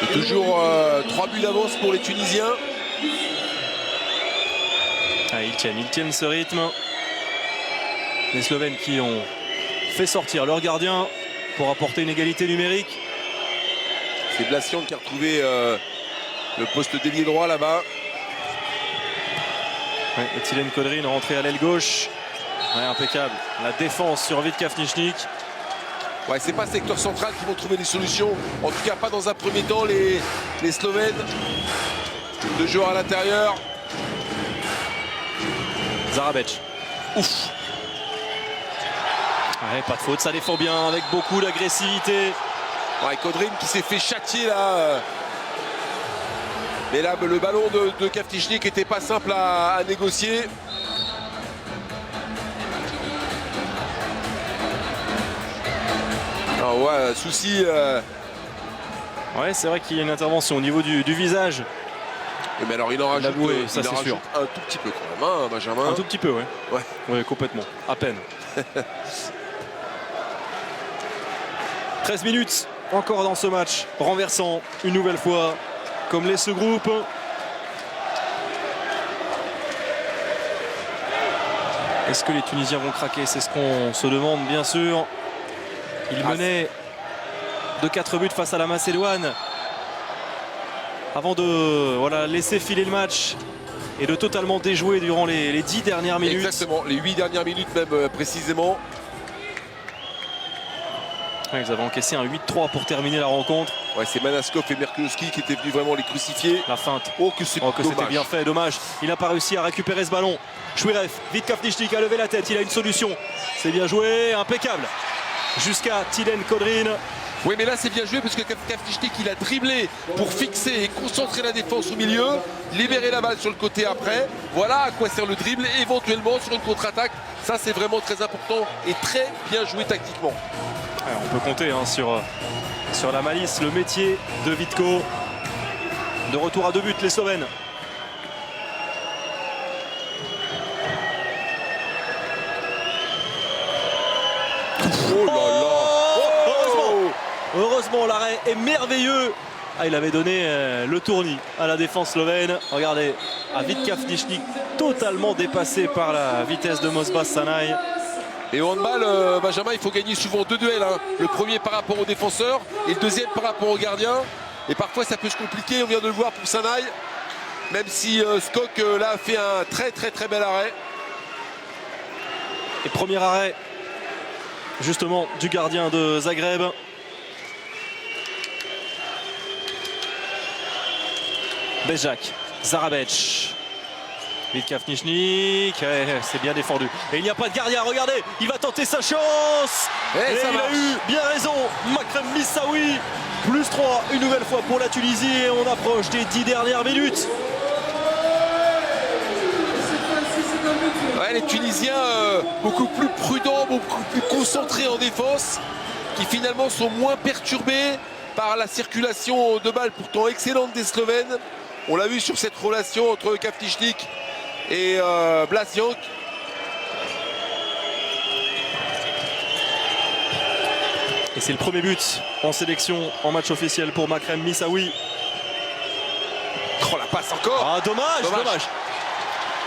Et toujours 3 buts d'avance pour les Tunisiens. Ah, ils tiennent ce rythme. Les Slovènes qui ont fait sortir leur gardien pour apporter une égalité numérique. C'est Blasian qui a retrouvé le poste d'ailier droit là-bas. Ouais, et Tilen Kodrin rentré à l'aile gauche. Ouais, impeccable. La défense sur Vitka Fnichnik. Ouais, c'est pas secteur central qui vont trouver des solutions. En tout cas, pas dans un premier temps, les Slovènes. 2 joueurs à l'intérieur. Zarabec. Ouf. Ouais, pas de faute, ça défend bien avec beaucoup d'agressivité. Ouais, Kodrin qui s'est fait châtier là. Mais là, le ballon de Kaftichnik n'était pas simple à négocier. Alors ouais, souci. Ouais, c'est vrai qu'il y a une intervention au niveau du visage. Mais alors il en rajoute, L'avouer, ça, c'est sûr. Un tout petit peu quand même, hein, Benjamin. Un tout petit peu, ouais. Ouais. Ouais, complètement. À peine. 13 minutes encore dans ce match. Renversant une nouvelle fois, comme l'est ce groupe. Est-ce que les Tunisiens vont craquer? C'est ce qu'on se demande, bien sûr. Ils menaient de 4 buts face à la Macédoine. Avant de laisser filer le match et de totalement déjouer durant les 10 dernières minutes. Exactement, les 8 dernières minutes même précisément. Ouais, ils avaient encaissé un 8-3 pour terminer la rencontre. Ouais, c'est Manaskov et Merkulowski qui étaient venus vraiment les crucifier. La feinte. Oh, que c'est c'était bien fait, dommage. Il n'a pas réussi à récupérer ce ballon. Chouirev, Vitka Fnichnik a levé la tête, il a une solution. C'est bien joué, impeccable. Jusqu'à Tilen Kodrin. Oui, mais là c'est bien joué parce que Kaftichnik il a dribblé pour fixer et concentrer la défense au milieu, libérer la balle sur le côté après. Voilà à quoi sert le dribble, éventuellement sur une contre-attaque. Ça c'est vraiment très important et très bien joué tactiquement. Alors, on peut compter hein, sur la malice, le métier de Vitko. De retour à 2 buts, les Slovènes. Oh là là. Heureusement, l'arrêt est merveilleux. Ah, il avait donné le tournis à la défense slovène. Regardez, à Vitka Fnichnik, totalement dépassé par la vitesse de Mosbas Sanaï. Et au handball, Benjamin, il faut gagner souvent 2 duels. Hein. Le premier par rapport au défenseur et le deuxième par rapport au gardien. Et parfois, ça peut se compliquer. On vient de le voir pour Sanaï. Même si Skok, là, a fait un très bel arrêt. Et premier arrêt, justement, du gardien de Zagreb. Bezjak, Zarabec, Vitka Fnichnik, c'est bien défendu. Et il n'y a pas de gardien, regardez, il va tenter sa chance. Et ça il marche. a eu bien raison, Makrem Missaoui. Plus 3 une nouvelle fois pour la Tunisie et on approche des 10 dernières minutes. Ouais, les Tunisiens beaucoup plus prudents, beaucoup plus concentrés en défense, qui finalement sont moins perturbés par la circulation de balles pourtant excellente des Slovènes. On l'a vu sur cette relation entre Kaftichnik et Blasian. Et c'est le premier but en sélection en match officiel pour Makrem Missaoui. Oh la passe encore. Ah dommage.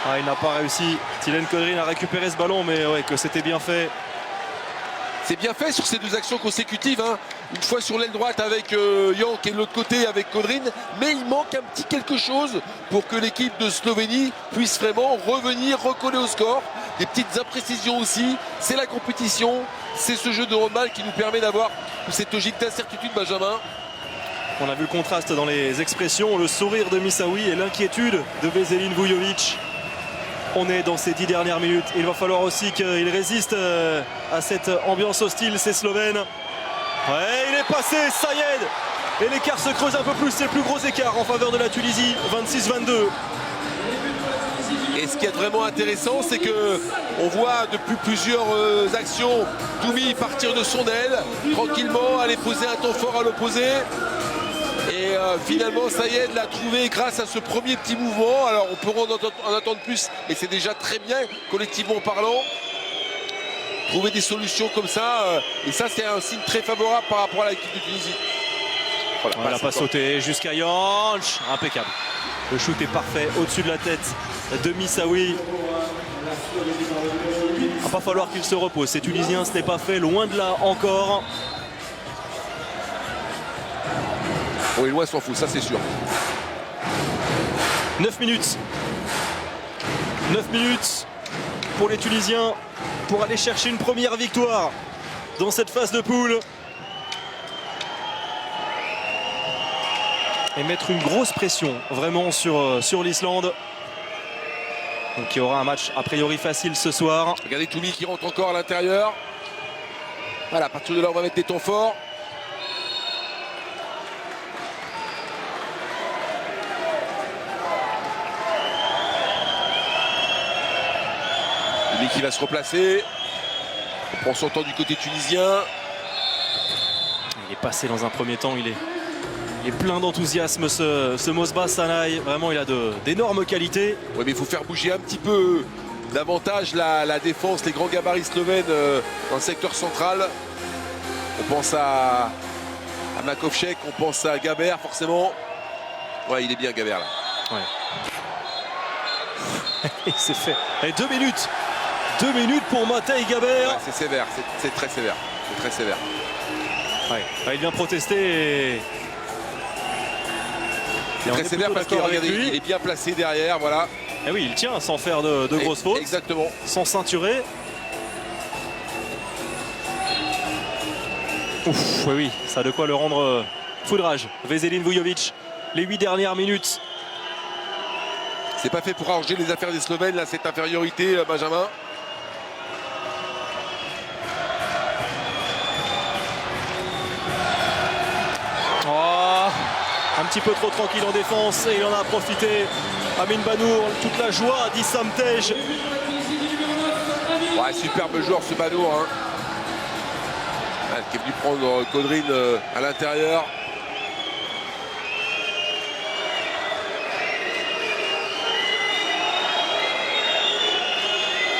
Ah, il n'a pas réussi. Tilen Kodrin a récupéré ce ballon, mais ouais, que c'était bien fait. C'est bien fait sur ces 2 actions consécutives. Hein. Une fois sur l'aile droite avec Jank et de l'autre côté avec Kodrin. Mais il manque un petit quelque chose pour que l'équipe de Slovénie puisse vraiment revenir, recoller au score. Des petites imprécisions aussi. C'est la compétition. C'est ce jeu de handball qui nous permet d'avoir cette logique d'incertitude, Benjamin. On a vu le contraste dans les expressions, le sourire de Missaoui et l'inquiétude de Veselin Vujovic. On est dans ces 10 dernières minutes. Il va falloir aussi qu'il résiste à cette ambiance hostile, ces Slovènes. Ouais, il est passé, Sayed. Et l'écart se creuse un peu plus. C'est le plus gros écart en faveur de la Tunisie, 26-22. Et ce qui est vraiment intéressant, c'est que on voit depuis plusieurs actions Toumi partir de son aile, tranquillement, aller poser un temps fort à l'opposé. Et finalement, Sayed l'a trouvé grâce à ce premier petit mouvement. Alors on peut en attendre plus, et c'est déjà très bien, collectivement parlant. Trouver des solutions comme ça, et ça c'est un signe très favorable par rapport à l'équipe de Tunisie. On n'a pas sauté jusqu'à Janch. Impeccable. Le shoot est parfait au-dessus de la tête de Missaoui. Il va pas falloir qu'il se repose. Ces Tunisiens, ce n'est pas fait, loin de là encore. Bon, et loin s'en fout, ça c'est sûr. 9 minutes. 9 minutes pour les Tunisiens pour aller chercher une première victoire dans cette phase de poule. Et mettre une grosse pression vraiment sur l'Islande. Donc il y aura un match a priori facile ce soir. Regardez Toumi qui rentre encore à l'intérieur. Voilà, à partir de là on va mettre des temps forts. Toumi qui va se replacer. On prend son temps du côté tunisien. Il est passé dans un premier temps, il est plein d'enthousiasme ce Mosbah Sanaï. Vraiment il a d'énormes qualités. Oui, mais il faut faire bouger un petit peu davantage la défense, les grands gabarits slovènes dans le secteur central. On pense à Makovček, on pense à Gaber forcément. Ouais, il est bien Gaber là. Ouais. C'est fait. Et 2 minutes. 2 minutes pour Matej Gaber. Ouais, c'est sévère, c'est très sévère. C'est très sévère. Ouais. Il vient protester et... C'est très sévère parce que regardez, il est bien placé derrière, voilà. Et oui, il tient sans faire de grosses fautes. Exactement. Sans ceinturer. Ouf, oui, ça a de quoi le rendre foudrage. Veselin Vujovic, les 8 dernières minutes. C'est pas fait pour arranger les affaires des Slovènes, là, cette infériorité, Benjamin. Oh, un petit peu trop tranquille en défense et il en a profité. Amin Banour, toute la joie d'Issam Tej. Ouais, superbe joueur ce Banour. Hein. Qui est venu prendre Kodrin à l'intérieur.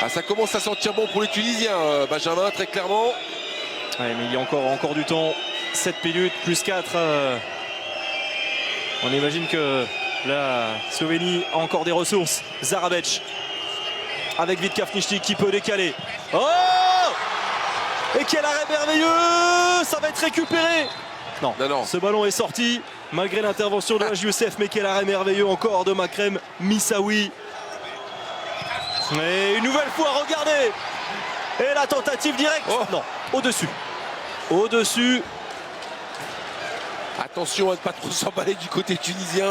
Ah, ça commence à sentir bon pour les Tunisiens, Benjamin, très clairement. Ouais, mais il y a encore du temps. 7 minutes plus 4. On imagine que la Slovénie a encore des ressources. Zarabec avec Vitkaf Nišnik qui peut décaler. Oh! Et quel arrêt merveilleux! Ça va être récupéré. Non, ce ballon est sorti malgré l'intervention de Youssef, mais quel arrêt merveilleux encore de Makrem Missaoui. Et une nouvelle fois, regardez! Et la tentative directe. Oh. Non, au-dessus. Au-dessus. Attention à ne pas trop s'emballer du côté tunisien.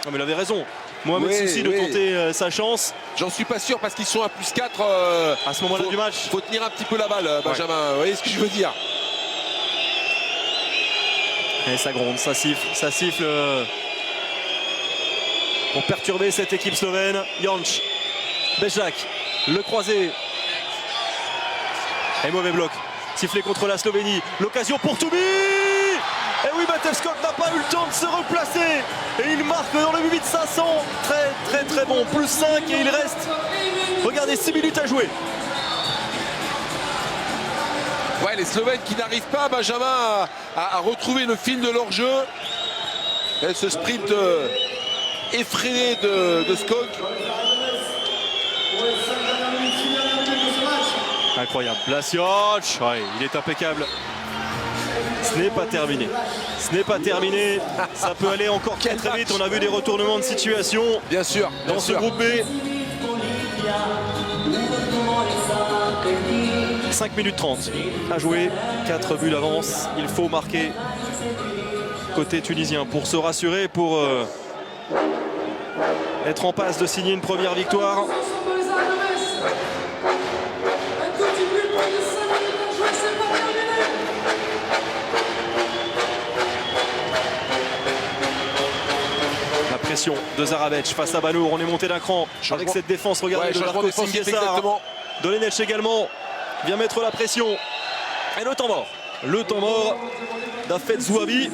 Non, mais il avait raison. Mohamed Soussi de tenter sa chance. J'en suis pas sûr parce qu'ils sont à plus 4. À ce moment-là du match. Il faut tenir un petit peu la balle, Benjamin. Ouais. Vous voyez ce que je veux dire? Et ça gronde, ça siffle pour perturber cette équipe slovène. Janč, Bejak, le croisé. Et mauvais bloc. Sifflé contre la Slovénie. L'occasion pour Toumi. Et oui, Matevskog n'a pas eu le temps de se replacer. Et il marque dans le 8-500. Très bon. Plus 5 et il reste. Regardez, 6 minutes à jouer. Ouais, les Slovènes qui n'arrivent pas, Benjamin, à retrouver le fil de leur jeu. Et ce sprint effréné de Skog. Incroyable. Blasiot, ouais, il est impeccable. Ce n'est pas terminé. Ce n'est pas terminé. Ça peut aller encore très vite. On a vu des retournements de situation. Bien sûr. Dans ce groupe B. 5 minutes 30 à jouer. 4 buts d'avance. Il faut marquer côté tunisien pour se rassurer, pour être en passe de signer une première victoire. Pression de Zarabec face à Banour. On est monté d'un cran avec cette défense. Regardez, de Darko Singesar. Dolenech également vient mettre la pression. Et le temps mort. Le temps mort d'Afet Zouabi.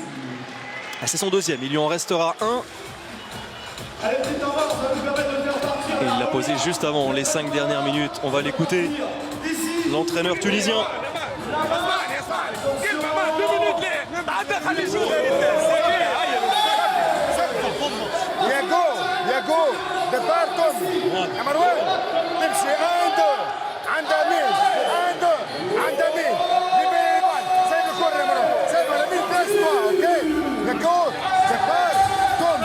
C'est son deuxième. Il lui en restera un. Et il l'a posé juste avant les 5 dernières minutes. On va l'écouter. L'entraîneur tunisien. دبار توم يا مروان تمشي 1 2 عند مين 1 2 عند مين ليبان سيب الكره يا مروان سيب على مين تسمع اوكي يكون دبار توم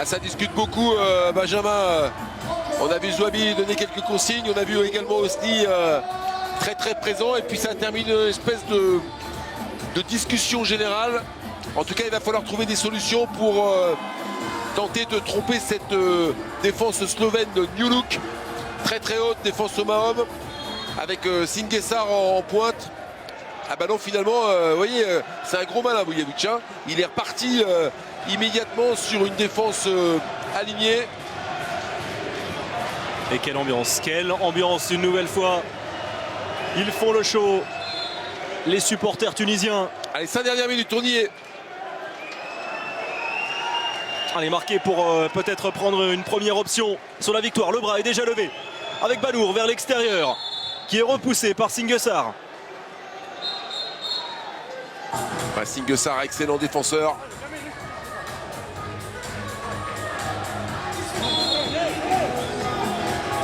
Ah, ça discute beaucoup, Benjamin. On a vu Zouabi donner quelques consignes, on a vu également Osni très présent, et puis ça termine une espèce de discussion générale. En tout cas, il va falloir trouver des solutions pour tenter de tromper cette défense slovène de New Look. Très haute, défense au homme, avec Singesar en pointe. Ah bah non, finalement, vous voyez, c'est un gros malin, Vujovic, hein. Il est reparti immédiatement sur une défense alignée. Et quelle ambiance une nouvelle fois. Ils font le show, les supporters tunisiens. Allez, 5 dernières minutes, on y est. Allez, marqué pour peut-être prendre une première option sur la victoire. Le bras est déjà levé avec Banour vers l'extérieur, qui est repoussé par Singesar. Singesar, excellent défenseur.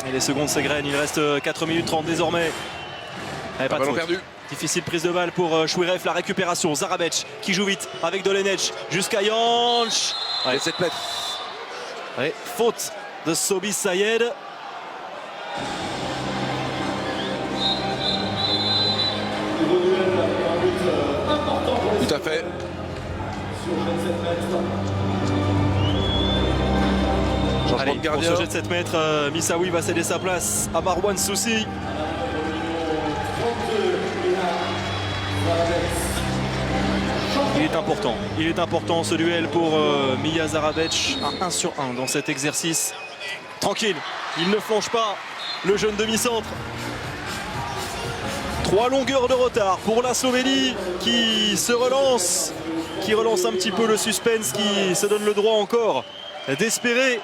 Et les secondes s'égrènent, il reste 4 minutes 30 désormais. Allez, pas de faute. Perdu. Difficile prise de balle pour Chouiref, la récupération. Zarabec qui joue vite avec Dolenech jusqu'à Janch. Ouais. 7 mètres. Ouais, faute de Sobi Sayed. Tout à fait. Allez, pour ce jet de 7 mètres, Missaoui va céder sa place à Marwan Soussi. Il est important ce duel pour Mia Zarabec. Un 1 sur 1 dans cet exercice. Tranquille, il ne flanche pas, le jeune demi-centre. 3 longueurs de retard pour la Slovénie qui se relance, qui relance un petit peu le suspense, qui se donne le droit encore d'espérer.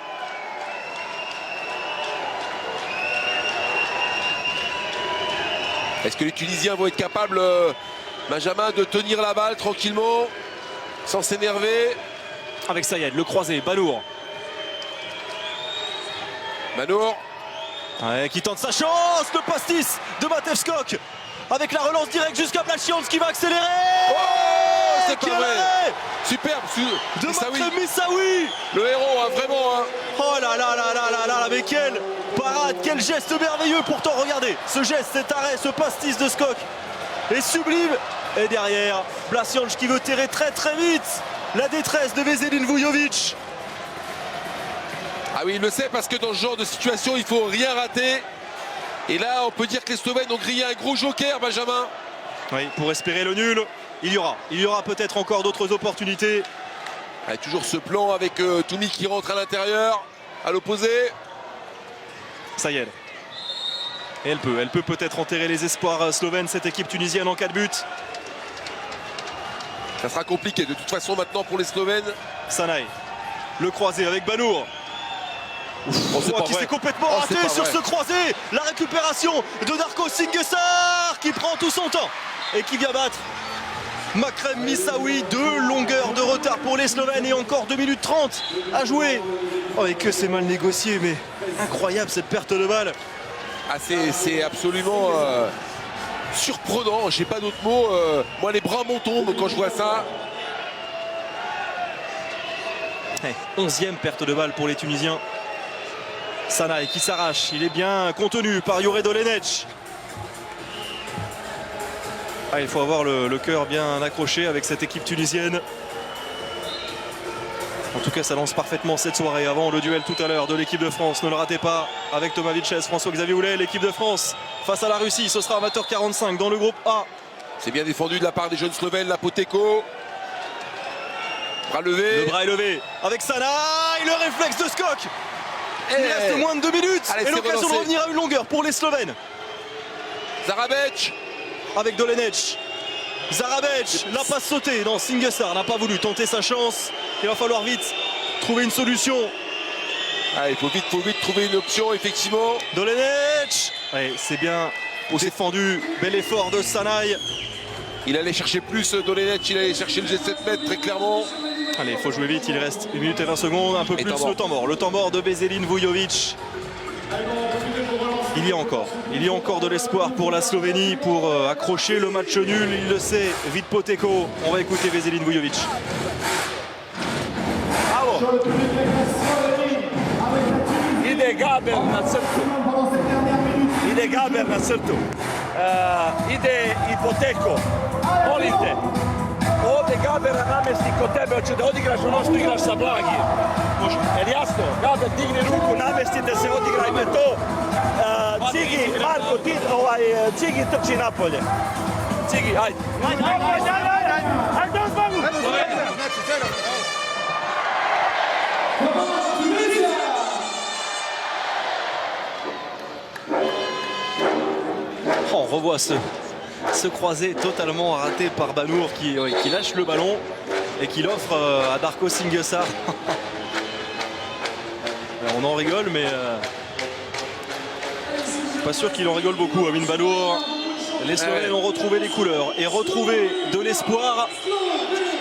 Est-ce que les Tunisiens vont être capables, Benjamin, de tenir la balle tranquillement, sans s'énerver? Avec Sayed, le croisé, Banour. Banour. Ouais, qui tente sa chance, le pastis de Matej Skok. Avec la relance directe jusqu'à Blachians qui va accélérer. Oh, c'est pas vrai. Superbe de Makrem Missaoui. Le héros, hein, vraiment. Hein. Oh là là là là là là, mais quelle parade, quel geste merveilleux. Pourtant, regardez, ce geste, cet arrêt, ce pastis de Skok est sublime. Et derrière, Blachians qui veut terrer très vite la détresse de Veselin Vujovic. Ah oui, il le sait, parce que dans ce genre de situation, il ne faut rien rater. Et là, on peut dire que les Slovènes ont grillé un gros joker, Benjamin. Oui, pour espérer le nul, il y aura peut-être encore d'autres opportunités. Ah, toujours ce plan avec Toumi qui rentre à l'intérieur, à l'opposé. Sayed. Et elle peut peut-être enterrer les espoirs slovènes, cette équipe tunisienne en cas de but. Ça sera compliqué de toute façon maintenant pour les Slovènes. Sanaï, le croisé avec Banour. Qui s'est complètement raté sur ce croisé. La récupération de Darko Singesar qui prend tout son temps et qui vient battre Makrem Missaoui. 2 longueurs de retard pour les Slovènes et encore 2 minutes 30 à jouer. Oh, et que c'est mal négocié, mais incroyable cette perte de balle. Ah, c'est absolument surprenant, j'ai pas d'autres mots. Moi, les bras m'en tombent quand je vois ça. 11e perte de balle pour les Tunisiens. Sanaï qui s'arrache, il est bien contenu par Jure Dolenech. Il faut avoir le cœur bien accroché avec cette équipe tunisienne. En tout cas, ça lance parfaitement cette soirée avant le duel tout à l'heure de l'équipe de France. Ne le ratez pas avec Thomas Vilches, François-Xavier Houlet, l'équipe de France face à la Russie. Ce sera amateur 45 dans le groupe A. C'est bien défendu de la part des jeunes Slovènes, la Poteco. Bras levé. Le bras est levé avec Sanaï, le réflexe de Skok. Il reste moins de 2 minutes. Allez, et l'occasion de revenir à une longueur pour les Slovènes. Zarabec avec Dolenech. Zarabec, la passe sautée. Non, Singesar n'a pas voulu tenter sa chance. Il va falloir vite trouver une solution. Ah, il faut vite trouver une option, effectivement. Dolenech. Ouais, c'est bien défendu. Bel effort de Sanaï. Il allait chercher plus Dolenech, il allait chercher le G7 mètres très clairement. Allez, il faut jouer vite, il reste 1 minute et 20 secondes, un peu plus le temps mort. Le temps mort de Veselin Vujovic. Il y a encore de l'espoir pour la Slovénie pour accrocher le match nul. Il le sait, Vite Poteco. On va écouter Veselin Vujovic. Ide Gaber na crtu. Ide Gaber na crtu. Ide i Poteko. Molim te. Ovdje Gabera namesti kod tebe, hoće da odigraš ono što igraš sa Blagijom. Jer jasno, Gaber digni ruku, namestite se, odigrajte to. Cigi, Marko, Cigi trči napolje. Cigi, ajde. Ajde, On revoit ce croisé totalement raté par Banour qui lâche le ballon et qui l'offre à Darko Singesa. On en rigole, mais pas sûr qu'il en rigole beaucoup, Amin Banour. Les Slovènes ont retrouvé les couleurs et retrouvé de l'espoir.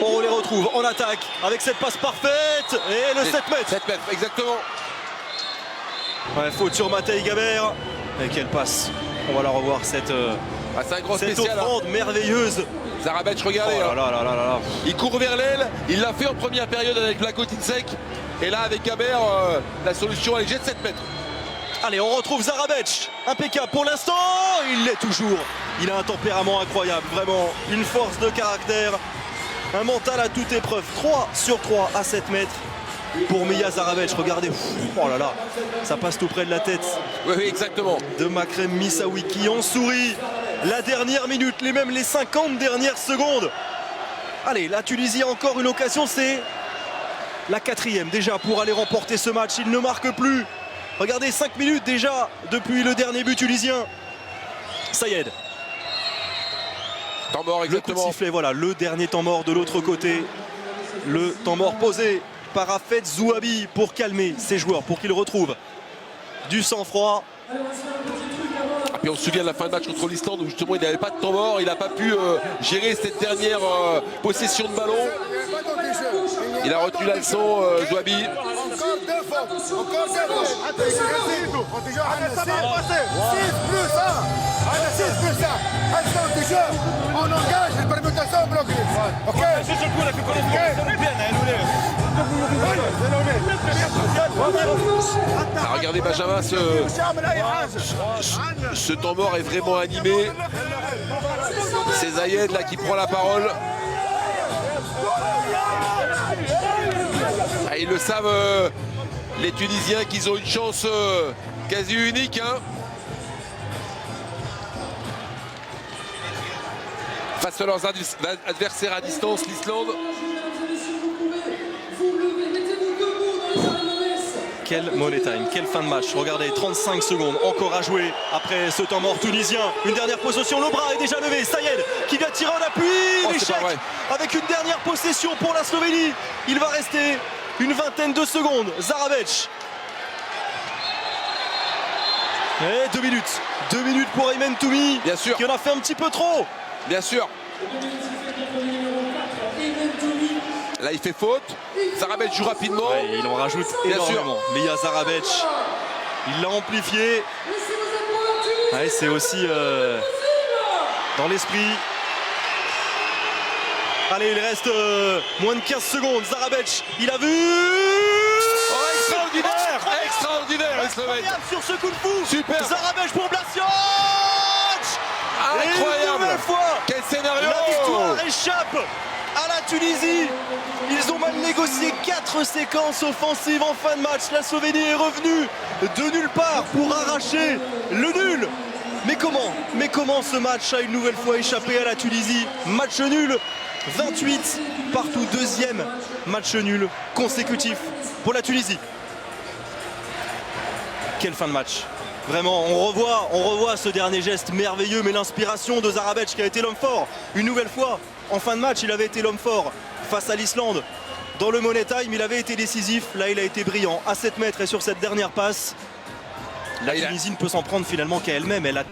On les retrouve en attaque avec cette passe parfaite et le 7 mètres. 7 mètres, exactement. Ouais, faute sur Matej Gaber. Et quelle passe. On va la revoir cette c'est un grand spécial, offrande merveilleuse. Zarabec, regardez. Oh là là là là là. Il court vers l'aile, il l'a fait en première période avec Blagotinšek. Et là avec Gaber, la solution elle est de 7 mètres. Allez, on retrouve Zarabec. Impeccable pour l'instant. Il l'est toujours. Il a un tempérament incroyable. Vraiment, une force de caractère. Un mental à toute épreuve. 3 sur 3 à 7 mètres. Pour Mia Zarabec, regardez. Oh là là, ça passe tout près de la tête. Oui, exactement. De Makrem Missaoui qui en sourit. La dernière minute, les 50 dernières secondes. Allez, la Tunisie a encore une occasion, c'est la 4e déjà pour aller remporter ce match. Il ne marque plus. Regardez, 5 minutes déjà depuis le dernier but tunisien. Sayed. Temps mort, exactement. Le coup de sifflet, voilà, le dernier temps mort de l'autre côté. Le temps mort posé par Hafez Zouabi pour calmer ses joueurs, pour qu'ils retrouvent du sang-froid. Et puis on se souvient de la fin de match contre l'Islande où justement il n'avait pas de temps mort, il n'a pas pu gérer cette dernière possession de ballon. Il a retenu la leçon, Zouabi. Encore 2 fois. Encore 2 fois. On te joue à 6 plus 1. 6 plus 1. On te joue. On engage les permutations bloquées. Ok. Ah, regardez Benjamin, ce temps mort est vraiment animé. C'est Zayed là qui prend la parole. Ah, ils le savent, les Tunisiens, qu'ils ont une chance quasi unique. Hein. Face à leurs adversaires à distance, l'Islande. Quel money time, quelle fin de match. Regardez, 35 secondes encore à jouer après ce temps mort tunisien. Une dernière possession, le bras est déjà levé. Sayed qui vient tirer en appui. L'échec avec une dernière possession pour la Slovénie. Il va rester une vingtaine de secondes. Zarabec. Et 2 minutes. 2 minutes pour Aymen Toumi. Bien sûr. Qui en a fait un petit peu trop. Bien sûr. Là, il fait faute. Zarabec joue rapidement. Ouais, il en rajoute énormément. Mia Zarabec, il l'a amplifié. Ouais, c'est aussi dans l'esprit. Allez, il reste moins de 15 secondes. Zarabec, il a vu. Oh, extraordinaire. Extraordinaire, les Slovènes. Sur ce coup de fou. Super. Zarabec pour Blasic. Incroyable. Et une nouvelle fois, quel scénario. la victoire échappe à la Tunisie. Ils ont mal négocié 4 séquences offensives en fin de match. La Slovénie est revenue de nulle part pour arracher le nul. Mais comment ce match a une nouvelle fois échappé à la Tunisie? Match nul, 28 partout, 2e match nul consécutif pour la Tunisie. Quelle fin de match. Vraiment, on revoit ce dernier geste merveilleux, mais l'inspiration de Zarabec qui a été l'homme fort. Une nouvelle fois, en fin de match, il avait été l'homme fort face à l'Islande. Dans le Money Time, il avait été décisif. Là, il a été brillant à 7 mètres et sur cette dernière passe. La Tunisie ne peut s'en prendre finalement qu'à elle-même. Elle a